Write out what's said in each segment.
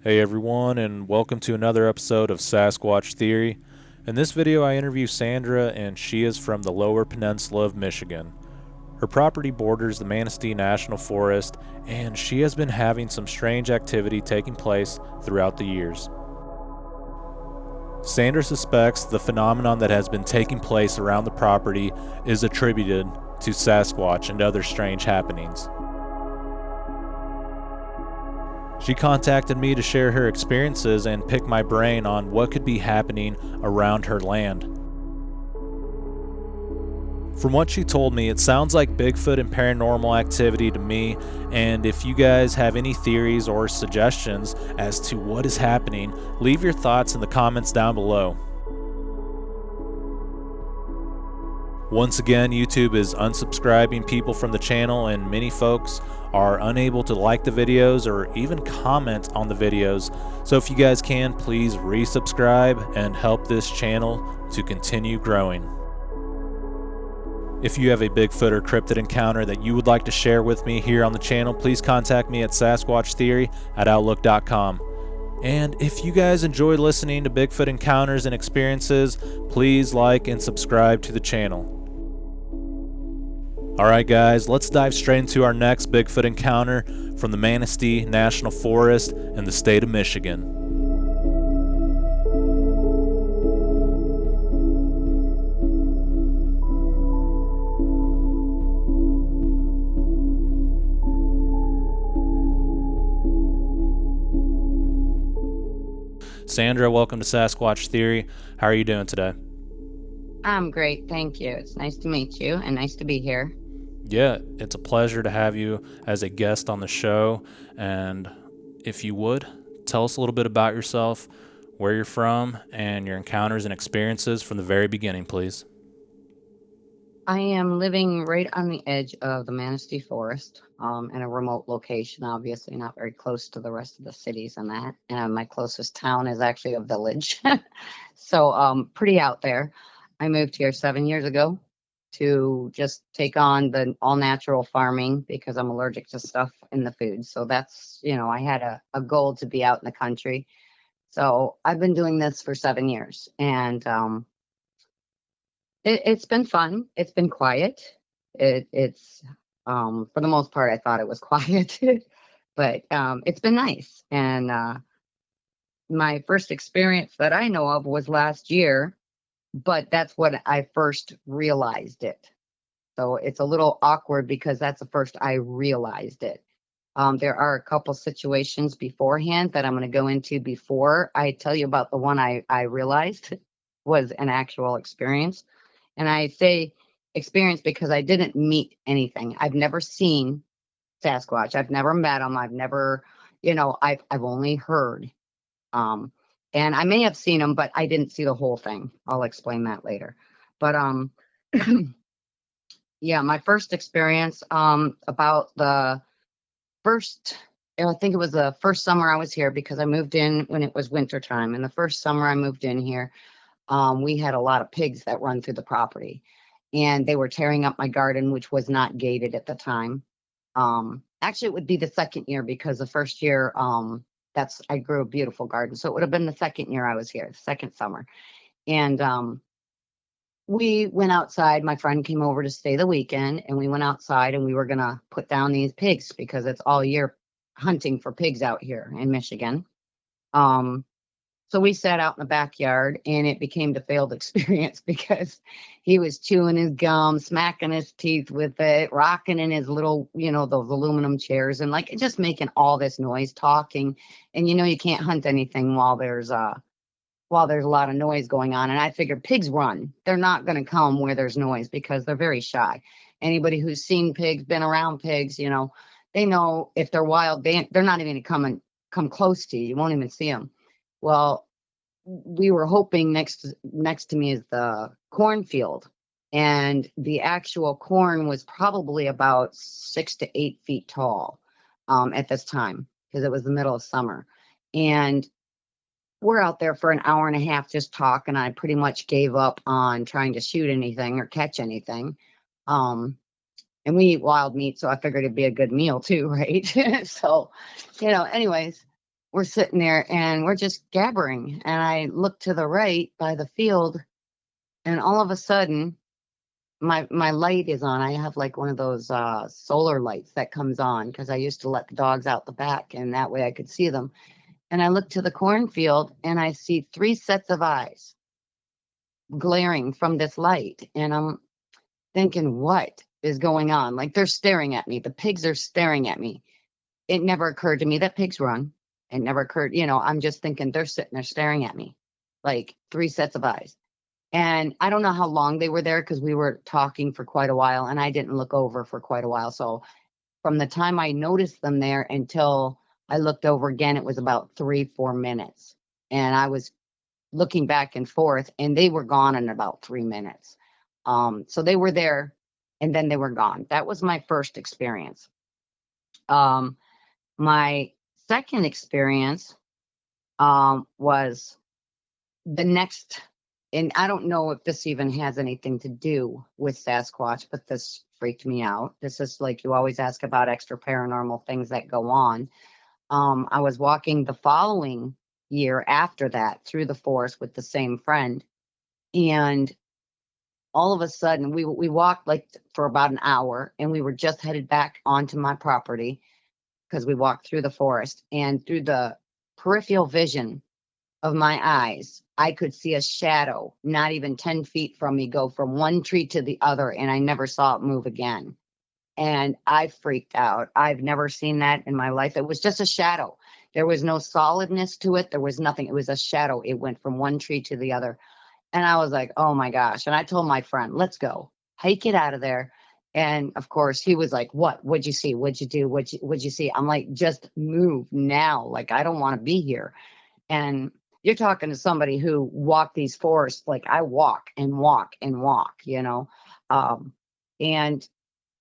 Hey everyone, and welcome to another episode of Sasquatch Theory. In this video, I interview Sandra, and she is from the lower peninsula of Michigan. Her property borders the Manistee National Forest, and she has been having some strange activity taking place throughout the years. Sandra suspects the phenomenon that has been taking place around the property is attributed to Sasquatch and other strange happenings. She contacted me to share her experiences and pick my brain on what could be happening around her land. From what she told me, it sounds like Bigfoot and paranormal activity to me, and if you guys have any theories or suggestions as to what is happening, leave your thoughts in the comments down below. Once again, YouTube is unsubscribing people from the channel, and many folks are unable to like the videos or even comment on the videos. So if you guys can, please resubscribe and help this channel to continue growing. If you have a Bigfoot or cryptid encounter that you would like to share with me here on the channel, please contact me at sasquatchtheory@outlook.com. And if you guys enjoy listening to Bigfoot encounters and experiences, please like and subscribe to the channel. Alright guys, let's dive straight into our next Bigfoot encounter from the Manistee National Forest in the state of Michigan. Sandra, welcome to Sasquatch Theory. How are you doing today? I'm great, thank you. It's nice to meet you and nice to be here. Yeah, it's a pleasure to have you as a guest on the show. And if you would, tell us a little bit about yourself, where you're from, and your encounters and experiences from the very beginning, please. I am living right on the edge of the Manistee Forest, in a remote location, obviously not very close to the rest of the cities and that. And my closest town is actually a village. So pretty out there. I moved here 7 years ago to just take on the all natural farming because I'm allergic to stuff in the food. So that's, I had a goal to be out in the country. So I've been doing this for 7 years, and it's been fun. It's been quiet. It's for the most part, I thought it was quiet, but it's been nice. And my first experience that I know of was last year, but that's when I first realized it. So it's a little awkward because that's the first I realized it. There are a couple situations beforehand that I'm going to go into before I tell you about the one I realized was an actual experience. And I say experience because I didn't meet anything. I've never seen Sasquatch. I've never met him. I've never, I've only heard. Um, and I may have seen him, but I didn't see the whole thing. I'll explain that later. But yeah, my first experience about the first, I think it was the first summer I was here because I moved in when it was winter time. And the first summer I moved in here, we had a lot of pigs that run through the property, and they were tearing up my garden, which was not gated at the time. Actually, it would be the second year because the first year, that's I grew a beautiful garden, so it would have been the second year I was here, the second summer, and we went outside. My friend came over to stay the weekend, and we went outside, and we were gonna put down these pigs because it's all year hunting for pigs out here in Michigan. Um, so we sat out in the backyard, and it became the failed experience because he was chewing his gum, smacking his teeth with it, rocking in his little, those aluminum chairs, and like just making all this noise, talking. And you can't hunt anything while there's a lot of noise going on. And I figured pigs run. They're not going to come where there's noise because they're very shy. Anybody who's seen pigs, been around pigs, they know if they're wild, they're not even going to come close to you. You won't even see them. Well, we were hoping next to me is the cornfield, and the actual corn was probably about 6 to 8 feet tall at this time because it was the middle of summer. And we're out there for an hour and a half just talking. I pretty much gave up on trying to shoot anything or catch anything. Um, and we eat wild meat, so I figured it'd be a good meal too, right? So, anyways, we're sitting there and we're just gabbering. And I look to the right by the field, and all of a sudden, my light is on. I have like one of those solar lights that comes on because I used to let the dogs out the back, and that way I could see them. And I look to the cornfield and I see three sets of eyes glaring from this light. And I'm thinking, what is going on? Like they're staring at me. The pigs are staring at me. It never occurred to me that pigs run. It never occurred, I'm just thinking they're sitting there staring at me, like three sets of eyes. And I don't know how long they were there because we were talking for quite a while and I didn't look over for quite a while. So from the time I noticed them there until I looked over again, it was about 3-4 minutes. And I was looking back and forth, and they were gone in about 3 minutes. So they were there and then they were gone. That was my first experience. My second experience was the next, and I don't know if this even has anything to do with Sasquatch, but this freaked me out. This is like you always ask about extra paranormal things that go on. I was walking the following year after that through the forest with the same friend, and all of a sudden we walked like for about an hour, and we were just headed back onto my property because we walked through the forest, and through the peripheral vision of my eyes, I could see a shadow not even 10 feet from me go from one tree to the other, and I never saw it move again. And I freaked out. I've never seen that in my life. It was just a shadow. There was no solidness to it. There was nothing. It was a shadow. It went from one tree to the other. And I was like, oh my gosh. And I told my friend, let's go. Hike it out of there. And of course, he was like, what? What'd you see? What'd you do? What'd you see? I'm like, just move now. Like, I don't want to be here. And you're talking to somebody who walked these forests like I walk and walk and walk. And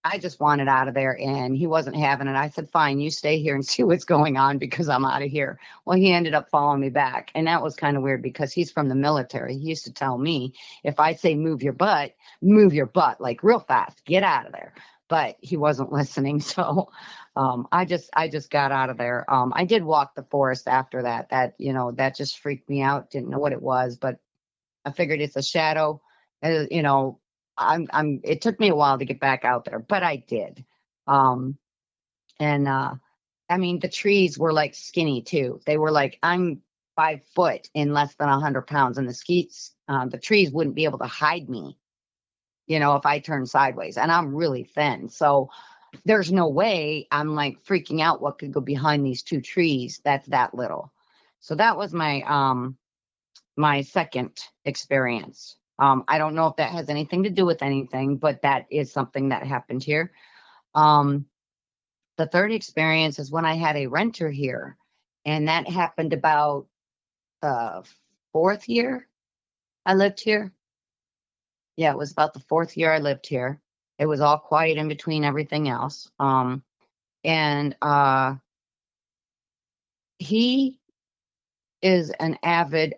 I just wanted out of there, and he wasn't having it. I said, fine, you stay here and see what's going on because I'm out of here. Well, he ended up following me back. And that was kind of weird because he's from the military. He used to tell me, if I say move your butt, like real fast, get out of there. But he wasn't listening. So I just got out of there. I did walk the forest after that. That just freaked me out. Didn't know what it was, but I figured it's a shadow. uh, you know, it took me a while to get back out there, but I did. Um, and I mean, the trees were like skinny too. They were like, I'm 5 foot in less than 100 pounds, and the trees wouldn't be able to hide me, if I turned sideways, and I'm really thin. So there's no way I'm like freaking out what could go behind these two trees. That's that little. So that was my second experience. I don't know if that has anything to do with anything, but that is something that happened here. Um, the third experience is when I had a renter here, and that happened about the fourth year I lived here. Yeah, it was about the fourth year I lived here. It was all quiet in between everything else. And he is an avid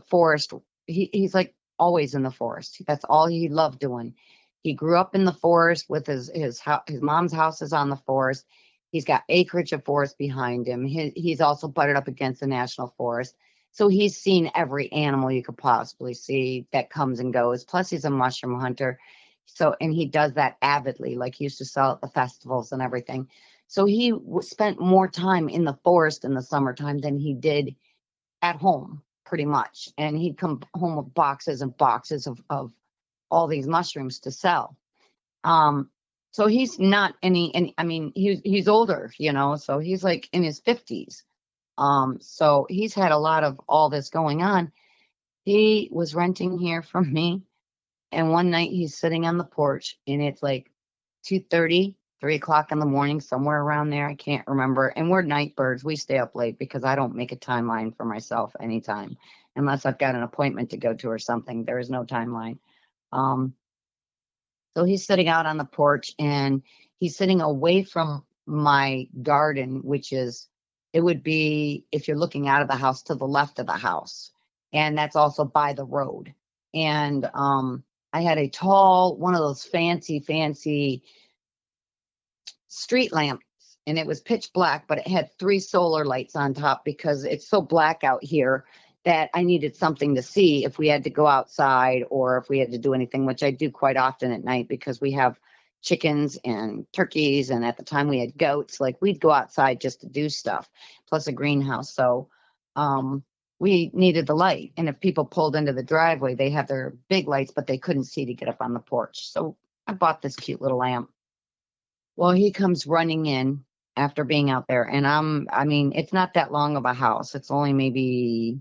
forest. He's like always in the forest. That's all he loved doing. He grew up in the forest with his mom's house is on the forest. He's got acreage of forest behind him. He's also butted up against the national forest. So he's seen every animal you could possibly see that comes and goes. Plus, he's a mushroom hunter. So, and he does that avidly, like he used to sell at the festivals and everything. So he spent more time in the forest in the summertime than he did at home, pretty much. And he'd come home with boxes and boxes of all these mushrooms to sell. So he's not any I mean, he's older, so he's like in his 50s. So he's had a lot of all this going on. He was renting here from me, and one night he's sitting on the porch, and it's like 2:30, 3 o'clock in the morning, somewhere around there. I can't remember. And we're night birds. We stay up late because I don't make a timeline for myself anytime unless I've got an appointment to go to or something. There is no timeline. Um, so he's sitting out on the porch, and he's sitting away from my garden, it would be, if you're looking out of the house, to the left of the house. And that's also by the road. And I had a tall, one of those fancy street lamps and it was pitch black, but it had 3 solar lights on top because it's so black out here that I needed something to see if we had to go outside or if we had to do anything, which I do quite often at night because we have chickens and turkeys. And at the time we had goats, like we'd go outside just to do stuff, plus a greenhouse. So we needed the light. And if people pulled into the driveway, they have their big lights, but they couldn't see to get up on the porch. So I bought this cute little lamp. Well, he comes running in after being out there. And I mean, it's not that long of a house. It's only maybe,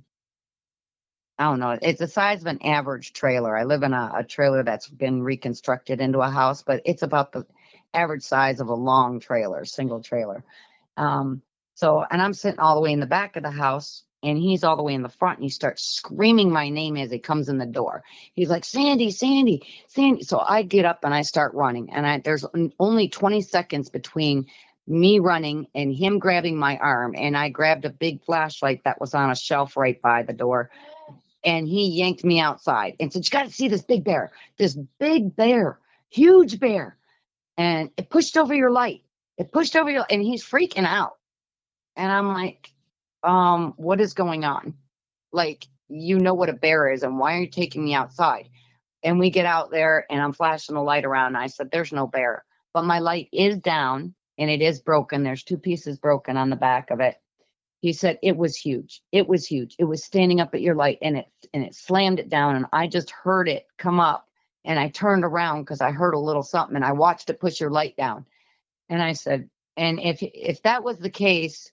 I don't know. It's the size of an average trailer. I live in a trailer that's been reconstructed into a house, but it's about the average size of a long trailer, single trailer. And I'm sitting all the way in the back of the house, and he's all the way in the front, and he starts screaming my name as he comes in the door. He's like, Sandy, Sandy, Sandy. So I get up and I start running, and there's only 20 seconds between me running and him grabbing my arm, and I grabbed a big flashlight that was on a shelf right by the door. And he yanked me outside and said, you got to see this big bear, huge bear. And it pushed over your light. And he's freaking out. And I'm like, what is going on? Like, you know what a bear is, and why are you taking me outside? And we get out there and I'm flashing the light around. And I said, there's no bear, but my light is down and it is broken. There's 2 pieces broken on the back of it. He said, it was huge. It was huge. It was standing up at your light, and it slammed it down. And I just heard it come up, and I turned around because I heard a little something, and I watched it push your light down. And I said, and if that was the case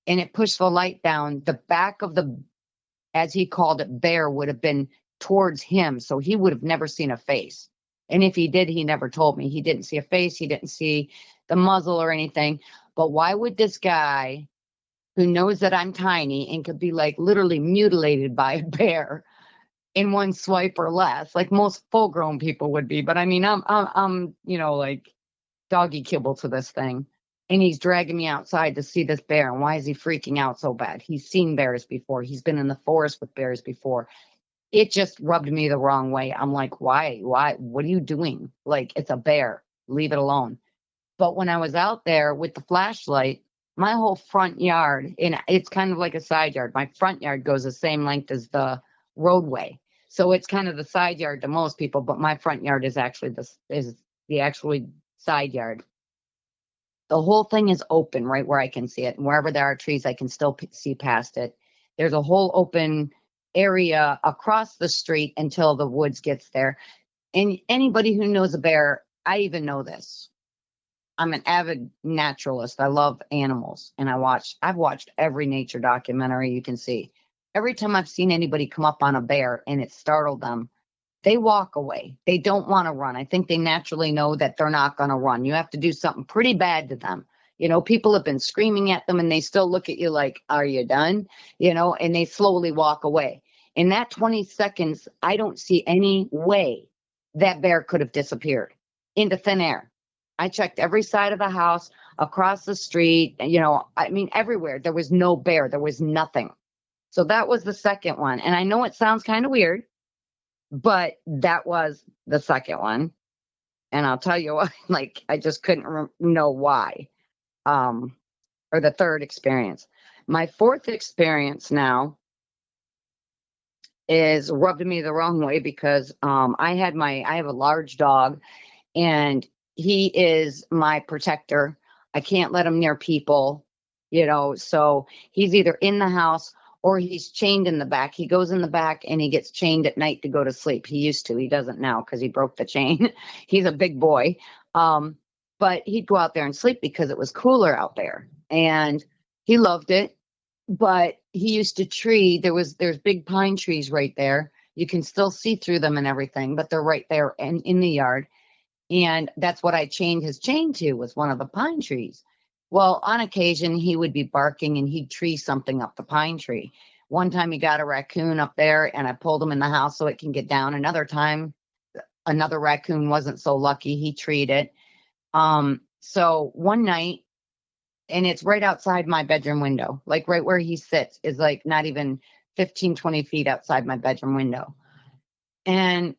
and it pushed the light down, the back of the, as he called it, bear would have been towards him. So he would have never seen a face. And if he did, he never told me. He didn't see a face. He didn't see the muzzle or anything. But why would this guy, who knows that I'm tiny and could be like literally mutilated by a bear in one swipe or less, like most full grown people would be. But I mean, I'm, like doggy kibble to this thing. And he's dragging me outside to see this bear. And why is he freaking out so bad? He's seen bears before. He's been in the forest with bears before. It just rubbed me the wrong way. I'm like, why, what are you doing? Like, it's a bear, leave it alone. But when I was out there with the flashlight, my whole front yard, and it's kind of like a side yard. My front yard goes the same length as the roadway. So it's kind of the side yard to most people, but my front yard is actually the actually side yard. The whole thing is open right where I can see it. And wherever there are trees, I can still see past it. There's a whole open area across the street until the woods gets there. And anybody who knows a bear, I even know this. I'm an avid naturalist. I love animals, and I've watched every nature documentary you can see. Every time I've seen anybody come up on a bear and it startled them, they walk away. They don't want to run. I think they naturally know that they're not going to run. You have to do something pretty bad to them. People have been screaming at them and they still look at you like, are you done? And they slowly walk away. In that 20 seconds, I don't see any way that bear could have disappeared into thin air. I checked every side of the house, across the street, everywhere. There was no bear. There was nothing. So that was the second one. And I know it sounds kind of weird, but that was the second one. And I'll tell you what, I just couldn't know why. Or the third experience. My fourth experience now is rubbed me the wrong way because I have a large dog, and he is my protector. I can't let him near people, so he's either in the house or he's chained in the back. He goes in the back and he gets chained at night to go to sleep. He used to. He doesn't now because he broke the chain. He's a big boy. But he'd go out there and sleep because it was cooler out there. And he loved it. But he used to tree. There's big pine trees right there. You can still see through them and everything, but they're right there and in the yard. And that's what I chained his chain to, was one of the pine trees. Well, on occasion, he would be barking and he'd tree something up the pine tree. One time he got a raccoon up there and I pulled him in the house so it can get down. Another time, another raccoon wasn't so lucky. He treed it. So one night, and it's right outside my bedroom window, like right where he sits is like not even 15, 20 feet outside my bedroom window. And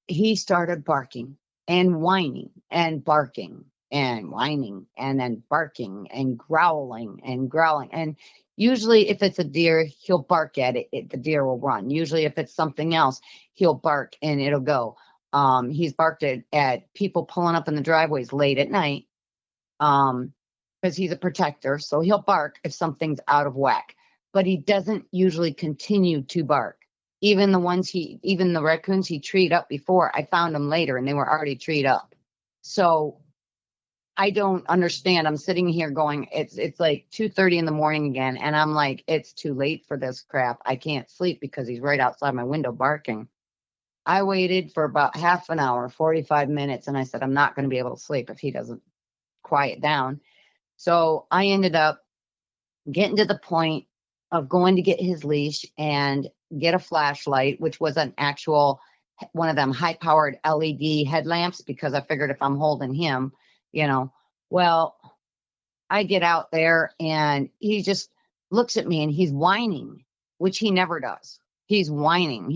he started barking and whining and barking. and whining and then barking and growling and growling. And usually if it's a deer, he'll bark at it, the deer will run. Usually if it's something else, he'll bark and it'll go. He's barked at people pulling up in the driveways late at night, because he's a protector. So he'll bark if something's out of whack, but he doesn't usually continue to bark. Even the raccoons he treed up before, I found them later and they were already treed up. So I don't understand. I'm sitting here going, it's like 2:30 in the morning again. And I'm like, it's too late for this crap. I can't sleep because he's right outside my window barking. I waited for about half an hour, 45 minutes. And I said, I'm not going to be able to sleep if he doesn't quiet down. So I ended up getting to the point of going to get his leash and get a flashlight, which was an actual one of them high powered LED headlamps, because I figured if I'm holding him, well, I get out there and he just looks at me and he's whining, which he never does. He's whining.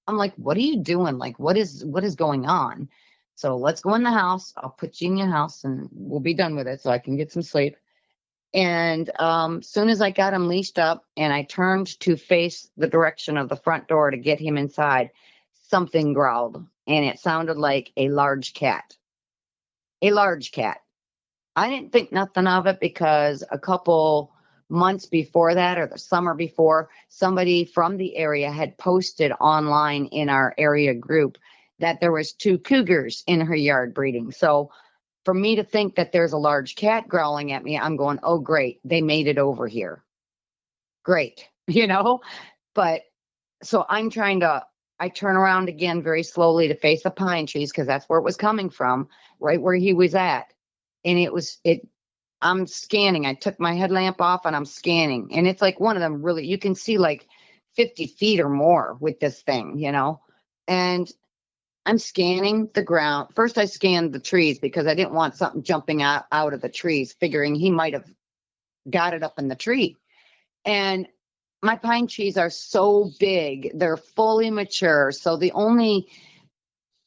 I'm like, what are you doing? Like, what is going on? So let's go in the house. I'll put you in your house and we'll be done with it so I can get some sleep. And soon as I got him leashed up and I turned to face the direction of the front door to get him inside, something growled and it sounded like a large cat. A large cat. I didn't think nothing of it because a couple months before that, or the summer before, somebody from the area had posted online in our area group that there was 2 cougars in her yard breeding. So for me to think that there's a large cat growling at me, I'm going, oh, great, they made it over here. Great, But so I turn around again very slowly to face the pine trees because that's where it was coming from, right where he was at. And I'm scanning. I took my headlamp off and I'm scanning. And it's like one of them really, you can see like 50 feet or more with this thing, And I'm scanning the ground. First, I scanned the trees because I didn't want something jumping out of the trees, figuring he might have got it up in the tree. And my pine trees are so big, they're fully mature. So the only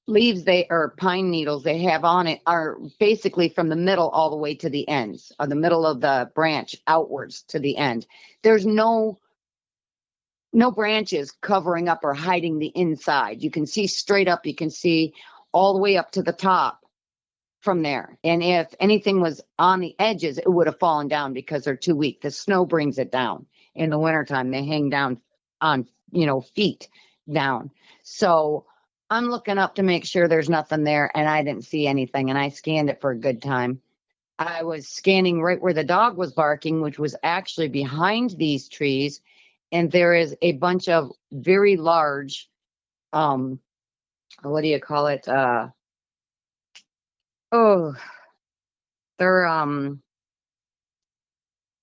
leaves or pine needles they have on it are basically from the middle all the way to the ends, or the middle of the branch outwards to the end. There's no branches covering up or hiding the inside. You can see straight up. You can see all the way up to the top from there. And if anything was on the edges, it would have fallen down because they're too weak. The snow brings it down. In the wintertime, they hang down on, feet down. So I'm looking up to make sure there's nothing there, and I didn't see anything. And I scanned it for a good time. I was scanning right where the dog was barking, which was actually behind these trees. And there is a bunch of very large, what do you call it? They're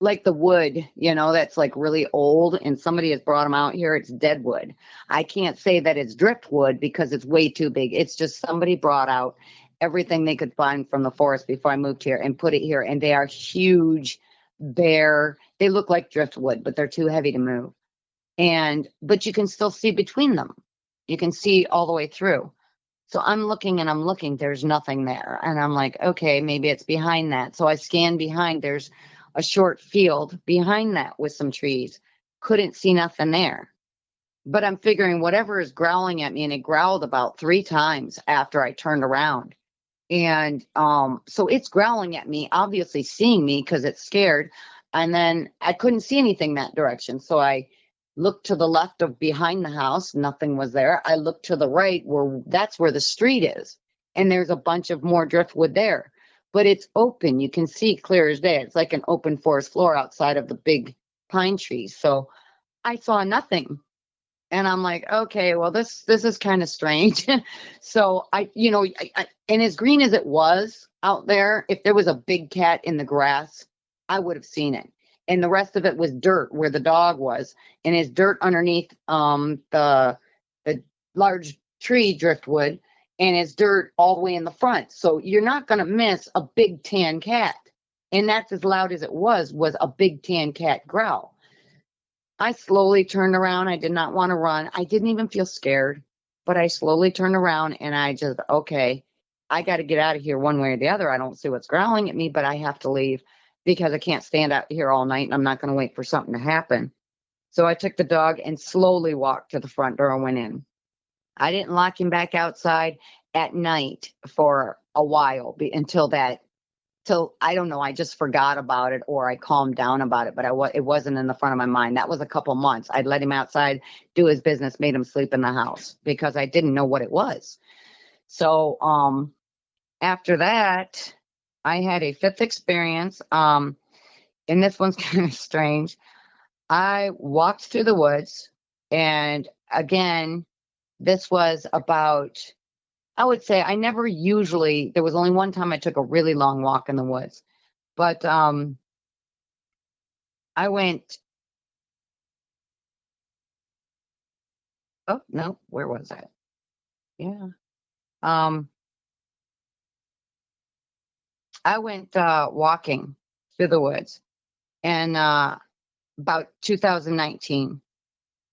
like the wood, that's like really old, and somebody has brought them out here. It's dead wood. I can't say that it's driftwood because it's way too big. It's just somebody brought out everything they could find from the forest before I moved here and put it here. And they are huge, bare. They look like driftwood, but they're too heavy to move. But you can still see between them. You can see all the way through. So I'm looking and I'm looking, there's nothing there. And I'm like, okay, maybe it's behind that. So I scan behind, there's a short field behind that with some trees. Couldn't see nothing there. But I'm figuring whatever is growling at me, and it growled about 3 times after I turned around. And so it's growling at me, obviously seeing me because it's scared. And then I couldn't see anything that direction. So I looked to the left of behind the house, nothing was there. I looked to the right that's where the street is. And there's a bunch of more driftwood there, but it's open. You can see clear as day. It's like an open forest floor outside of the big pine trees. So I saw nothing. And I'm like, okay, well, this is kind of strange. So I, and as green as it was out there, if there was a big cat in the grass, I would have seen it. And the rest of it was dirt where the dog was, and it's dirt underneath the large tree driftwood, and it's dirt all the way in the front. So you're not going to miss a big tan cat. And that's as loud as it was a big tan cat growl. I slowly turned around. I did not want to run. I didn't even feel scared, but I slowly turned around and I just, okay. I got to get out of here one way or the other. I don't see what's growling at me, but I have to leave because I can't stand out here all night and I'm not going to wait for something to happen. So I took the dog and slowly walked to the front door and went in. I didn't lock him back outside at night for a while till I don't know, I just forgot about it or I calmed down about it, but it wasn't in the front of my mind. That was a couple months. I'd let him outside, do his business, made him sleep in the house because I didn't know what it was. So after that, I had a fifth experience. And this one's kind of strange. I walked through the woods, and again, this was about, I would say I never usually, there was only one time I took a really long walk in the woods, but I went, oh no, where was I? Yeah. I went walking through the woods and about 2019.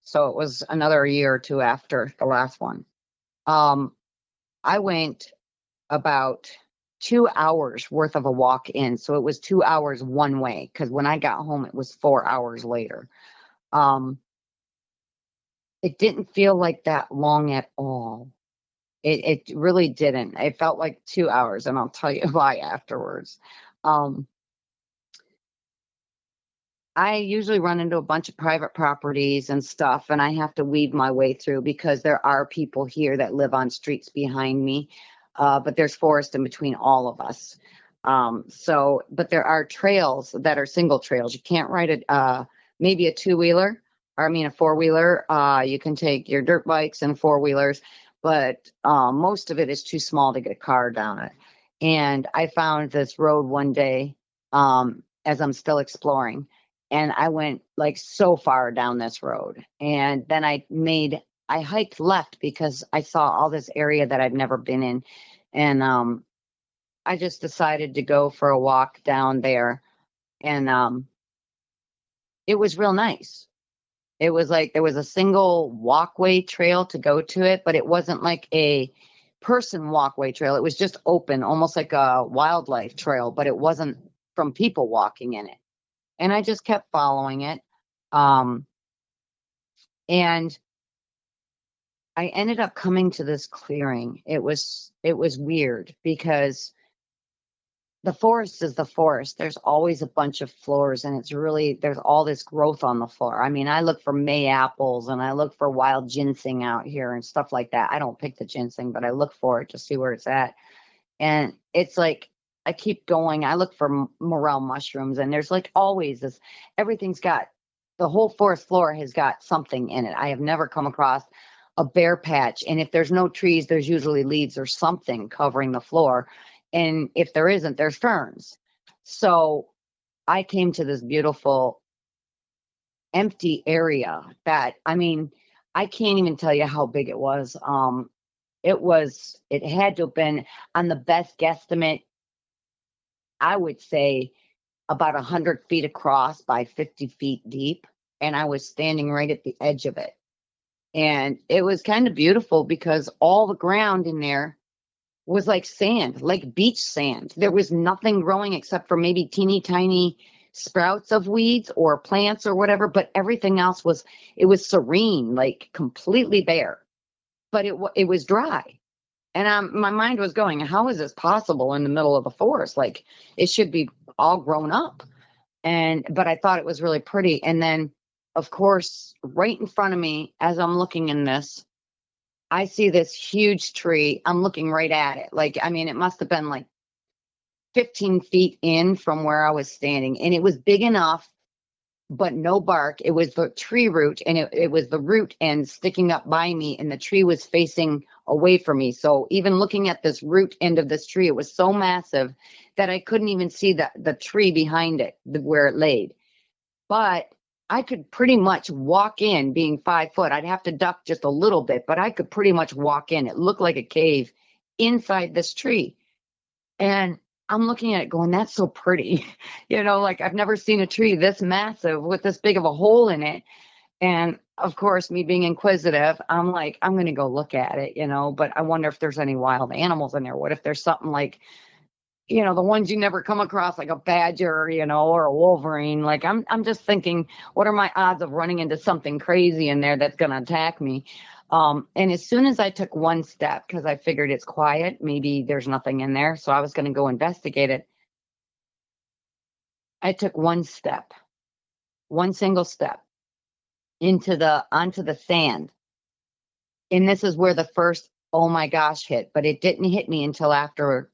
So it was another year or two after the last one. I went about 2 hours worth of a walk in. So it was 2 hours one way because when I got home, it was 4 hours later. It didn't feel like that long at all. It really didn't. It felt like 2 hours, and I'll tell you why afterwards. I usually run into a bunch of private properties and stuff, and I have to weave my way through because there are people here that live on streets behind me, but there's forest in between all of us. But there are trails that are single trails. You can't ride maybe a two-wheeler, or I mean a four-wheeler. You can take your dirt bikes and four-wheelers, but most of it is too small to get a car down it. And I found this road one day as I'm still exploring. And I went like so far down this road. And then I hiked left because I saw all this area that I've never been in. And I just decided to go for a walk down there. And it was real nice. It was like there was a single walkway trail to go to it, but it wasn't like a person walkway trail. It was just open, almost like a wildlife trail, but it wasn't from people walking in it. And I just kept following it. And I ended up coming to this clearing. It was weird because the forest is the forest. There's always a bunch of floors, and there's all this growth on the floor. I mean, I look for May apples and I look for wild ginseng out here and stuff like that. I don't pick the ginseng, but I look for it to see where it's at. And it's like, I keep going. I look for morel mushrooms, and there's like always this, the whole forest floor has got something in it. I have never come across a bare patch. And if there's no trees, there's usually leaves or something covering the floor. And if there isn't, there's ferns. So I came to this beautiful empty area that, I mean, I can't even tell you how big it was. It had to have been, on the best guesstimate, I would say about 100 feet across by 50 feet deep. And I was standing right at the edge of it. And it was kind of beautiful because all the ground in there was like sand, like beach sand. There was nothing growing except for maybe teeny tiny sprouts of weeds or plants or whatever. But everything else was serene, like completely bare. But it was dry. And my mind was going, how is this possible in the middle of the forest? Like, it should be all grown up. But I thought it was really pretty. And then, of course, right in front of me, as I'm looking in this, I see this huge tree. I'm looking right at it. Like, I mean, it must have been like 15 feet in from where I was standing. And it was big enough, but no bark. It was the tree root, and it was the root end sticking up by me, and the tree was facing away from me. So even looking at this root end of this tree, it was so massive that I couldn't even see the tree behind it, where it laid. But I could pretty much walk in, being 5 foot. I'd have to duck just a little bit, but I could pretty much walk in. It looked like a cave inside this tree. And I'm looking at it going, that's so pretty. Like I've never seen a tree this massive with this big of a hole in it. And of course, me being inquisitive, I'm like, I'm going to go look at it, but I wonder if there's any wild animals in there. What if there's something like, the ones you never come across, like a badger, or a wolverine. Like I'm just thinking, what are my odds of running into something crazy in there that's going to attack me? And as soon as I took one step, because I figured it's quiet, maybe there's nothing in there, so I was going to go investigate it. I took one step, one single step onto the sand. And this is where the first, oh my gosh, hit, but it didn't hit me until after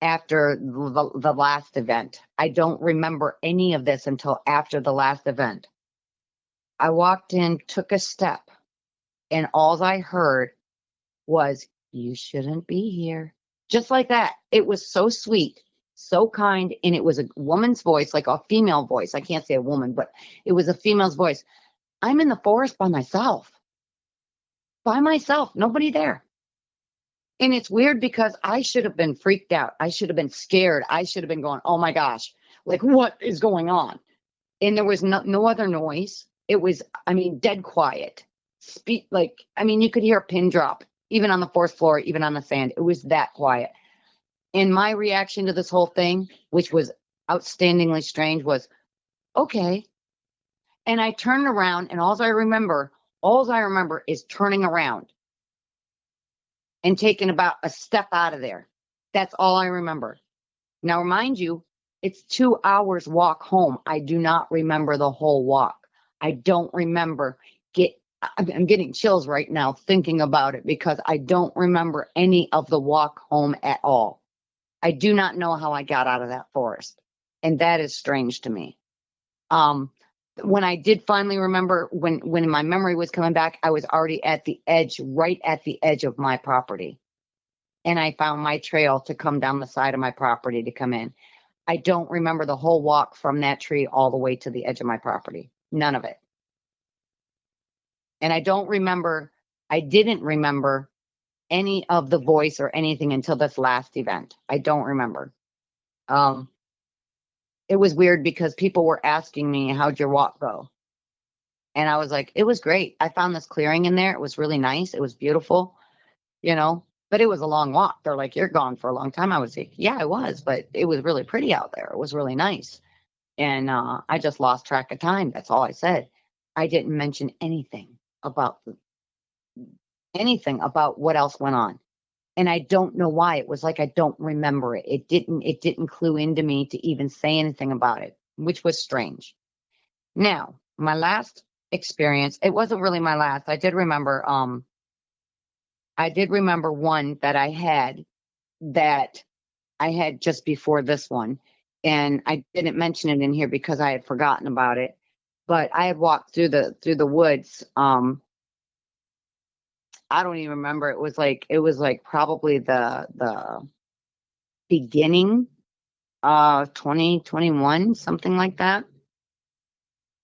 the last event. I don't remember any of this until after the last event. I walked in, took a step, and all I heard was, "You shouldn't be here." Just like that. It was so sweet, so kind, and it was a woman's voice, like a female voice. I can't say a woman, but it was a female's voice. I'm in the forest by myself. By myself, nobody there. And it's weird because I should have been freaked out. I should have been scared. I should have been going, oh my gosh, like what is going on? And there was no other noise. It was, dead quiet. You could hear a pin drop, even on the fourth floor, even on the sand. It was that quiet. And my reaction to this whole thing, which was outstandingly strange, was, okay. And I turned around, and all I remember is turning around and taking about a step out of there. That's all I remember. Now, mind you, it's 2 hours walk home. I do not remember the whole walk. I don't remember. I'm getting chills right now thinking about it because I don't remember any of the walk home at all. I do not know how I got out of that forest. And that is strange to me. When I did finally remember, when my memory was coming back, I was already at the edge, right at the edge of my property. And I found my trail to come down the side of my property to come in. I don't remember the whole walk from that tree all the way to the edge of my property. None of it. And I didn't remember any of the voice or anything until this last event. I don't remember. It was weird because people were asking me, how'd your walk go? And I was like, it was great. I found this clearing in there. It was really nice. It was beautiful, but it was a long walk. They're like, you're gone for a long time. I was like, yeah, I was, but it was really pretty out there. It was really nice. And I just lost track of time. That's all I said. I didn't mention anything about what else went on. And I don't know why. It was like I don't remember it. It didn't clue into me to even say anything about it, which was strange. Now, my last experience, it wasn't really my last. I did remember one that I had just before this one. And I didn't mention it in here because I had forgotten about it. But I had walked through the woods. I don't even remember. It was like probably the beginning of 2021, something like that.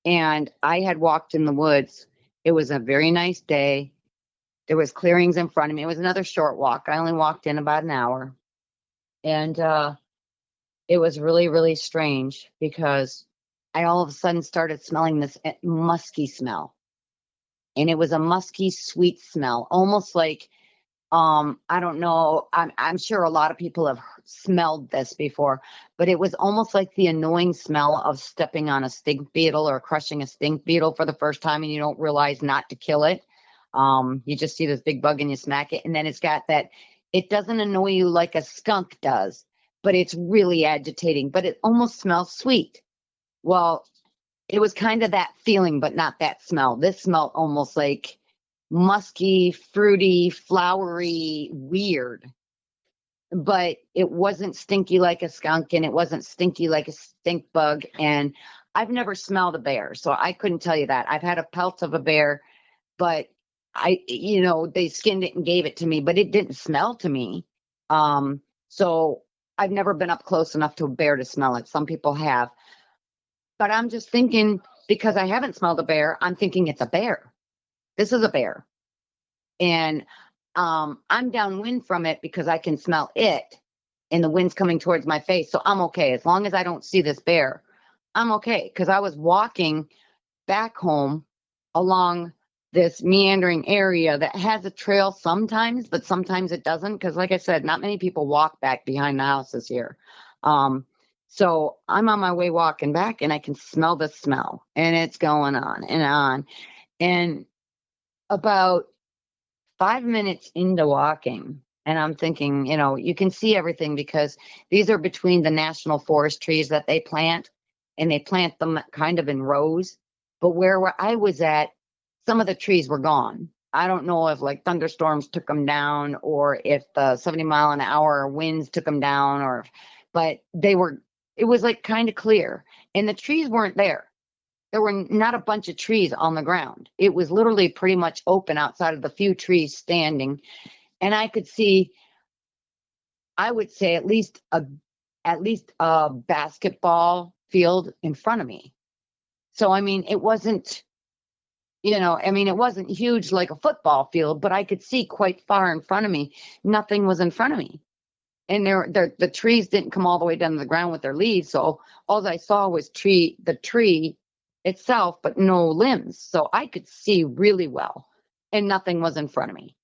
And I had walked in the woods. It was a very nice day. There was clearings in front of me. It was another short walk. I only walked in about an hour. And it was really, really strange because I all of a sudden started smelling this musky smell. And it was a musky, sweet smell, almost like, I don't know, I'm sure a lot of people have smelled this before, but it was almost like the annoying smell of stepping on a stink beetle or crushing a stink beetle for the first time and you don't realize not to kill it. You just see this big bug and you smack it, and then it's got that, it doesn't annoy you like a skunk does, but it's really agitating, but it almost smells sweet. Well, it was kind of that feeling, but not that smell. This smelled almost like musky, fruity, flowery, weird. But it wasn't stinky like a skunk, and it wasn't stinky like a stink bug. And I've never smelled a bear, so I couldn't tell you that. I've had a pelt of a bear, but they skinned it and gave it to me, but it didn't smell to me. So I've never been up close enough to a bear to smell it. Some people have. But I'm just thinking, because I haven't smelled a bear, I'm thinking it's a bear. This is a bear. And I'm downwind from it because I can smell it and the wind's coming towards my face. So I'm okay. As long as I don't see this bear, I'm okay. Because I was walking back home along this meandering area that has a trail sometimes, but sometimes it doesn't. Because, like I said, not many people walk back behind the houses here. So I'm on my way walking back, and I can smell the smell, and it's going on and on. And about 5 minutes into walking, and I'm thinking, you can see everything because these are between the national forest trees that they plant, and they plant them kind of in rows. But where I was at, some of the trees were gone. I don't know if like thunderstorms took them down or if the 70-mile-an-hour winds took them down, but it was like kind of clear, and the trees weren't there. There were not a bunch of trees on the ground. It was literally pretty much open outside of the few trees standing. And I could see, I would say at least a basketball field in front of me. So, I mean, it wasn't, it wasn't huge like a football field, but I could see quite far in front of me. Nothing was in front of me. And the trees didn't come all the way down to the ground with their leaves. So all I saw was the tree itself, but no limbs. So I could see really well, and nothing was in front of me.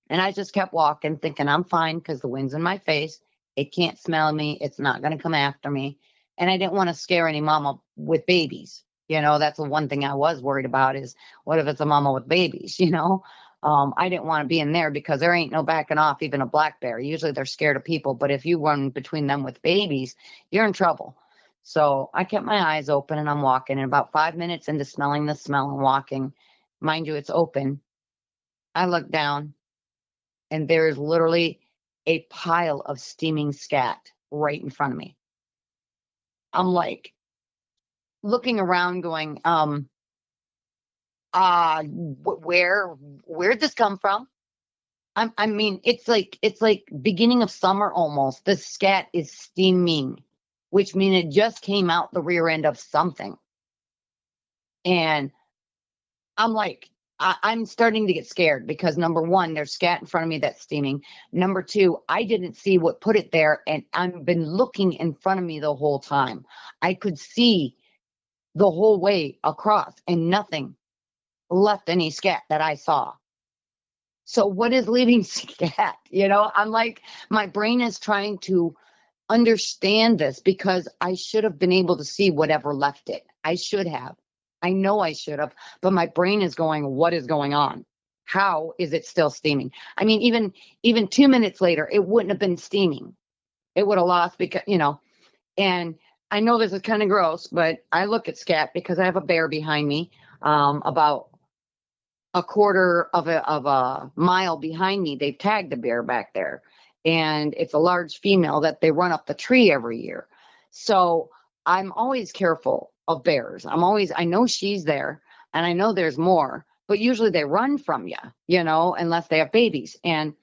And I just kept walking, thinking I'm fine because the wind's in my face. It can't smell me. It's not going to come after me. And I didn't want to scare any mama with babies. That's the one thing I was worried about is what if it's a mama with babies. I didn't want to be in there because there ain't no backing off, even a black bear. Usually they're scared of people, but if you run between them with babies, you're in trouble. So I kept my eyes open, and I'm walking, and about 5 minutes into smelling the smell and walking, mind you, it's open. I look down, and there is literally a pile of steaming scat right in front of me. I'm like looking around going, where'd this come from? I mean, it's like beginning of summer almost. The scat is steaming, which means it just came out the rear end of something. And I'm like, I'm starting to get scared because number one, there's scat in front of me that's steaming. Number two, I didn't see what put it there, and I've been looking in front of me the whole time. I could see the whole way across, and nothing left any scat that I saw. So what is leaving scat? I'm like, my brain is trying to understand this because I should have been able to see whatever left it. I should have. I know I should have, but my brain is going, what is going on? How is it still steaming? I mean, even 2 minutes later, it wouldn't have been steaming. It would have lost because, and I know this is kind of gross, but I look at scat because I have a bear behind me, about a quarter of a mile behind me. They've tagged a bear back there, and it's a large female that they run up the tree every year. So I'm always careful of bears. I know she's there, and I know there's more, but usually they run from you, unless they have babies. And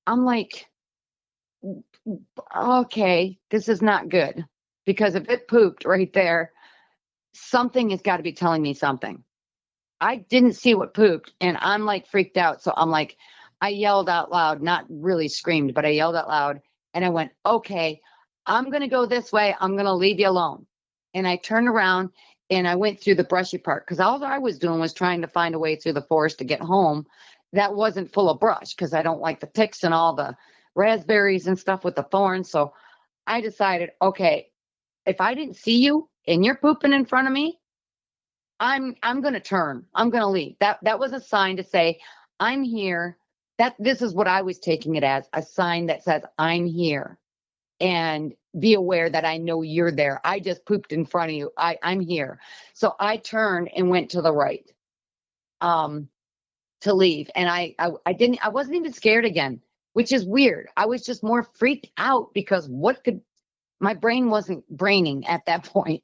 I'm like, okay, this is not good, because if it pooped right there, something has got to be telling me something. I didn't see what pooped, and I'm like freaked out. So I'm like, I yelled out loud, not really screamed, but I yelled out loud, and I went, okay, I'm going to go this way. I'm going to leave you alone. And I turned around, and I went through the brushy part, because all I was doing was trying to find a way through the forest to get home that wasn't full of brush, because I don't like the ticks and all the raspberries and stuff with the thorns. So I decided, okay, if I didn't see you and you're pooping in front of me, I'm going to turn. I'm going to leave. That was a sign to say, I'm here. That this is what I was taking it as, a sign that says I'm here, and be aware that I know you're there. I just pooped in front of you. I'm here. So I turned and went to the right, to leave. And I wasn't even scared again, which is weird. I was just more freaked out because my brain wasn't braining at that point.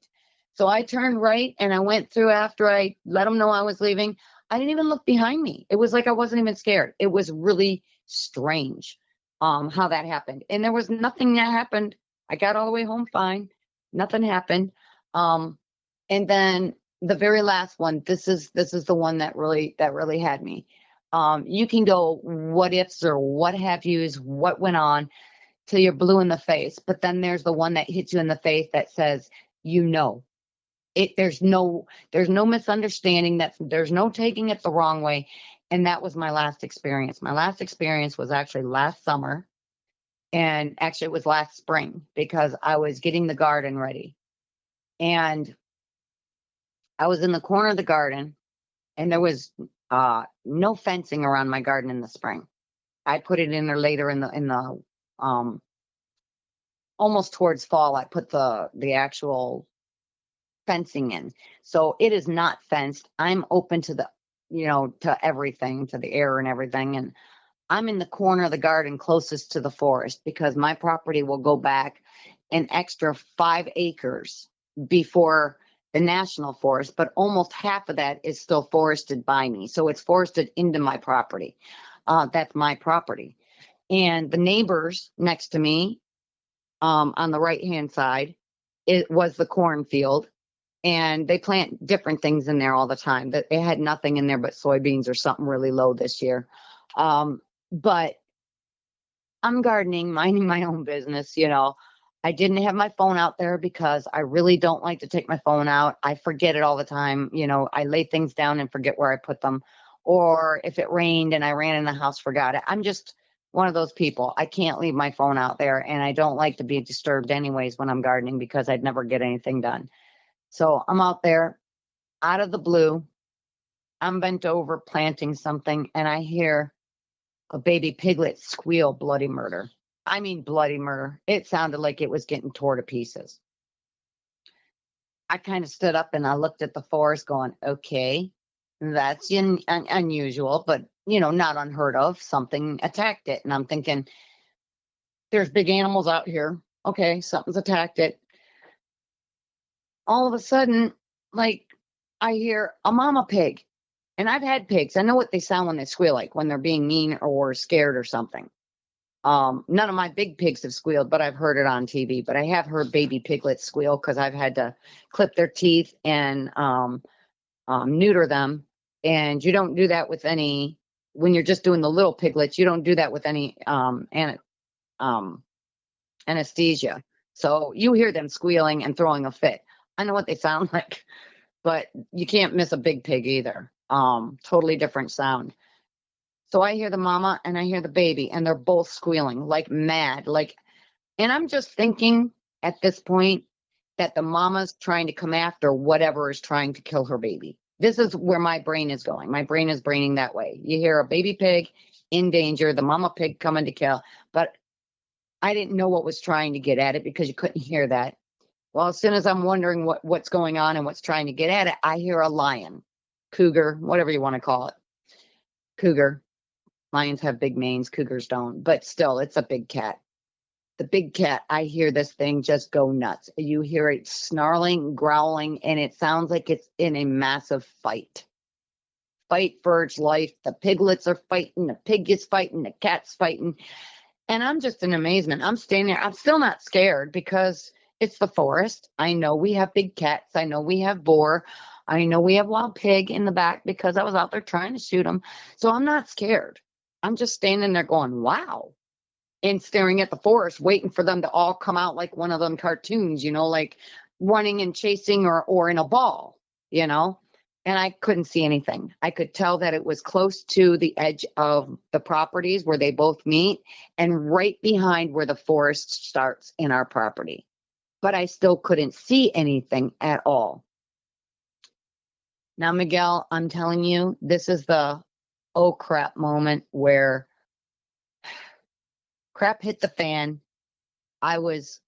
So I turned right, and I went through after I let them know I was leaving. I didn't even look behind me. It was like I wasn't even scared. It was really strange, how that happened. And there was nothing that happened. I got all the way home fine. Nothing happened. And then the very last one, this is the one that really had me. You can go what ifs or what have yous, what went on, till you're blue in the face. But then there's the one that hits you in the face that says, There's no misunderstanding, that there's no taking it the wrong way. And that was my last experience. My last experience was actually last summer, and actually it was last spring, because I was getting the garden ready, and I was in the corner of the garden, and there was no fencing around my garden in the spring. I put it in there later in the almost towards fall. I put the actual fencing in. So it is not fenced. I'm open to to everything, to the air and everything. And I'm in the corner of the garden closest to the forest, because my property will go back an extra 5 acres before the national forest, but almost half of that is still forested by me. So it's forested into my property. That's my property. And the neighbors next to me, on the right-hand side, it was the cornfield. And they plant different things in there all the time. That they had nothing in there but soybeans or something really low this year. But I'm gardening, minding my own business. I didn't have my phone out there because I really don't like to take my phone out. I forget it all the time. I lay things down and forget where I put them. Or if it rained and I ran in the house, forgot it. I'm just one of those people. I can't leave my phone out there, and I don't like to be disturbed anyways when I'm gardening, because I'd never get anything done. So I'm out there, out of the blue. I'm bent over planting something, and I hear a baby piglet squeal bloody murder. I mean, bloody murder. It sounded like it was getting torn to pieces. I kind of stood up and I looked at the forest going, okay, that's unusual, but, not unheard of. Something attacked it. And I'm thinking, there's big animals out here. Okay, something's attacked it. All of a sudden, like, I hear a mama pig. And I've had pigs. I know what they sound when they squeal, like when they're being mean or scared or something. None of my big pigs have squealed, but I've heard it on TV. But I have heard baby piglets squeal, because I've had to clip their teeth and neuter them. And you don't do that with any, when you're just doing the little piglets, you don't do that with any anesthesia. So you hear them squealing and throwing a fit. I know what they sound like, but you can't miss a big pig either. Totally different sound. So I hear the mama and I hear the baby, and they're both squealing like mad. And I'm just thinking at this point that the mama's trying to come after whatever is trying to kill her baby. This is where my brain is going. My brain is braining that way. You hear a baby pig in danger, the mama pig coming to kill, but I didn't know what was trying to get at it, because you couldn't hear that. Well, as soon as I'm wondering what's going on and what's trying to get at it, I hear a lion, cougar, whatever you want to call it. Cougar. Lions have big manes, cougars don't, but still, it's a big cat. The big cat, I hear this thing just go nuts. You hear it snarling, growling, and it sounds like it's in a massive fight. Fight for its life. The piglets are fighting, the pig is fighting, the cat's fighting. And I'm just in amazement. I'm standing there. I'm still not scared, because it's the forest. I know we have big cats. I know we have boar. I know we have wild pig in the back, because I was out there trying to shoot them. So I'm not scared. I'm just standing there going, wow, and staring at the forest, waiting for them to all come out like one of them cartoons, like running and chasing or in a ball, and I couldn't see anything. I could tell that it was close to the edge of the properties where they both meet, and right behind where the forest starts in our property. But I still couldn't see anything at all. Now, Miguel, I'm telling you, this is the oh crap moment where crap hit the fan. I was